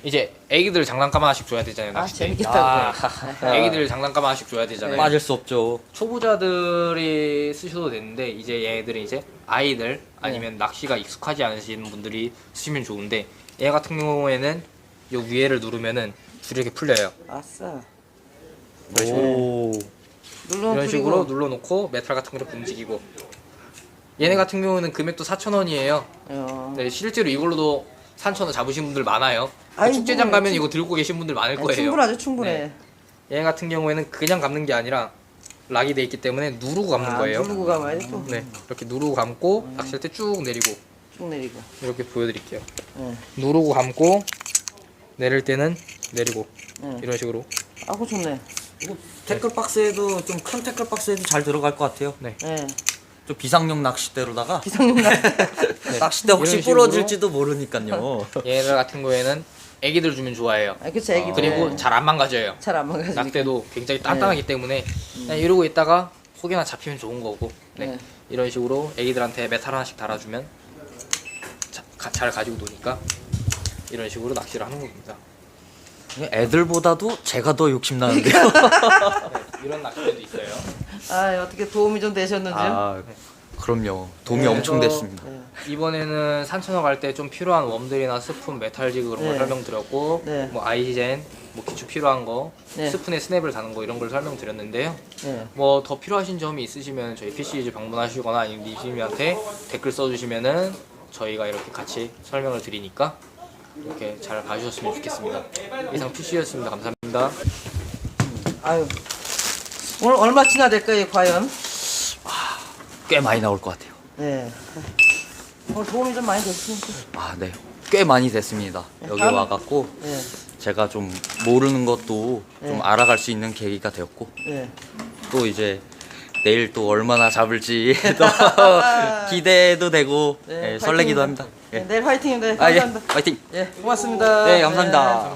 Speaker 3: 이제 애기들 장난감 하나씩 줘야 되잖아요.
Speaker 1: 아,
Speaker 3: 낚싯대.
Speaker 1: 재밌겠다.
Speaker 3: 애기들 장난감 하나씩 줘야 되잖아요.
Speaker 2: 빠질 수 없죠.
Speaker 3: 초보자들이 쓰셔도 되는데 이제 얘들은 이제 아이들 아니면 낚시가 익숙하지 않으신 분들이 쓰시면 좋은데 얘 같은 경우에는 요 위에를 누르면은 줄이 이렇게 풀려요.
Speaker 1: 아싸.
Speaker 2: 오.
Speaker 1: 눌러놓고
Speaker 3: 이런 식으로 눌러놓고 메탈 같은 거 이렇게 움직이고 얘네 같은 경우는 금액도 4,000원이에요. 네, 실제로 이걸로도 3,000원 잡으신 분들 많아요.
Speaker 1: 아이고,
Speaker 3: 축제장 가면
Speaker 1: 충-
Speaker 3: 이거 들고 계신 분들 많을 거예요.
Speaker 1: 충분하죠, 충분해.
Speaker 3: 네. 얘 같은 경우에는 그냥 감는 게 아니라 락이 돼 있기 때문에 누르고 감는
Speaker 1: 아,
Speaker 3: 거예요.
Speaker 1: 누르고 가봐야지 또.
Speaker 3: 네, 이렇게 누르고 감고 낚시할 때 쭉 내리고
Speaker 1: 쭉 내리고.
Speaker 3: 이렇게 보여드릴게요.
Speaker 1: 예.
Speaker 3: 누르고 감고 내릴 때는 내리고
Speaker 1: 예.
Speaker 3: 이런 식으로.
Speaker 1: 아, 그거 좋네.
Speaker 2: 이거 태클 박스에도 좀 큰 태클 박스에도 잘 들어갈 것 같아요.
Speaker 3: 네.
Speaker 1: 예.
Speaker 2: 좀 비상용 낚싯대로다가
Speaker 1: 비상용 나.
Speaker 2: 낚싯대 혹시
Speaker 3: 이런 식으로.
Speaker 2: 부러질지도 모르니까요.
Speaker 3: 얘들 같은 경우에는 애기들 주면 좋아해요.
Speaker 1: 아, 그치, 애기.
Speaker 3: 그리고 잘 안 망가져요.
Speaker 1: 잘안 망가지니까.
Speaker 3: 낚대도 굉장히 단단하기 때문에 그냥 이러고 있다가 혹여나 잡히면 좋은 거고 네.
Speaker 1: 네.
Speaker 3: 이런 식으로 애기들한테 메탈 하나씩 달아주면 잘 가지고 노니까 이런 식으로 낚시를 하는 겁니다.
Speaker 2: 애들보다도 제가 더 욕심나는데요.
Speaker 3: 네, 이런 낚시대도 있어요.
Speaker 1: 아, 어떻게 도움이 좀 되셨는지요?
Speaker 2: 아, 그럼요. 도움이
Speaker 1: 네,
Speaker 2: 엄청
Speaker 1: 그래서-
Speaker 2: 됐습니다.
Speaker 1: 네.
Speaker 3: 이번에는 산천어 갈 때 좀 필요한 웜들이나 스푼, 메탈지그 그런 걸
Speaker 1: 네.
Speaker 3: 설명드렸고
Speaker 1: 네.
Speaker 3: 뭐 아이젠, 뭐 기초 필요한 거,
Speaker 1: 네.
Speaker 3: 스푼에 스냅을 다는 거 이런 걸 설명드렸는데요.
Speaker 1: 네.
Speaker 3: 뭐 더 필요하신 점이 있으시면 저희 PCG 방문하시거나 아니면 니심이한테 댓글 써주시면은 저희가 이렇게 같이 설명을 드리니까 이렇게 잘 봐주셨으면 좋겠습니다. 이상 PC였습니다. 감사합니다.
Speaker 1: 아유. 오늘 얼마치나 될까요, 과연?
Speaker 2: 꽤 많이 나올 것 같아요.
Speaker 1: 네. 오늘 도움이 좀 많이 됐으니까.
Speaker 2: 아, 네. 꽤 많이 됐습니다. 여기
Speaker 1: 다음-
Speaker 2: 와갖고
Speaker 1: 네.
Speaker 2: 제가 좀 모르는 것도
Speaker 1: 네.
Speaker 2: 좀 알아갈 수 있는 계기가 되었고
Speaker 1: 네.
Speaker 2: 또 이제 내일 또 얼마나 잡을지 또 기대도 되고
Speaker 1: 네,
Speaker 2: 예, 설레기도
Speaker 1: 화이팅입니다.
Speaker 2: 합니다.
Speaker 1: 네,
Speaker 2: 예.
Speaker 1: 내일 화이팅입니다.
Speaker 2: 아, 예.
Speaker 1: 감사합니다.
Speaker 2: 화이팅.
Speaker 1: 예, 고맙습니다.
Speaker 2: 네, 감사합니다.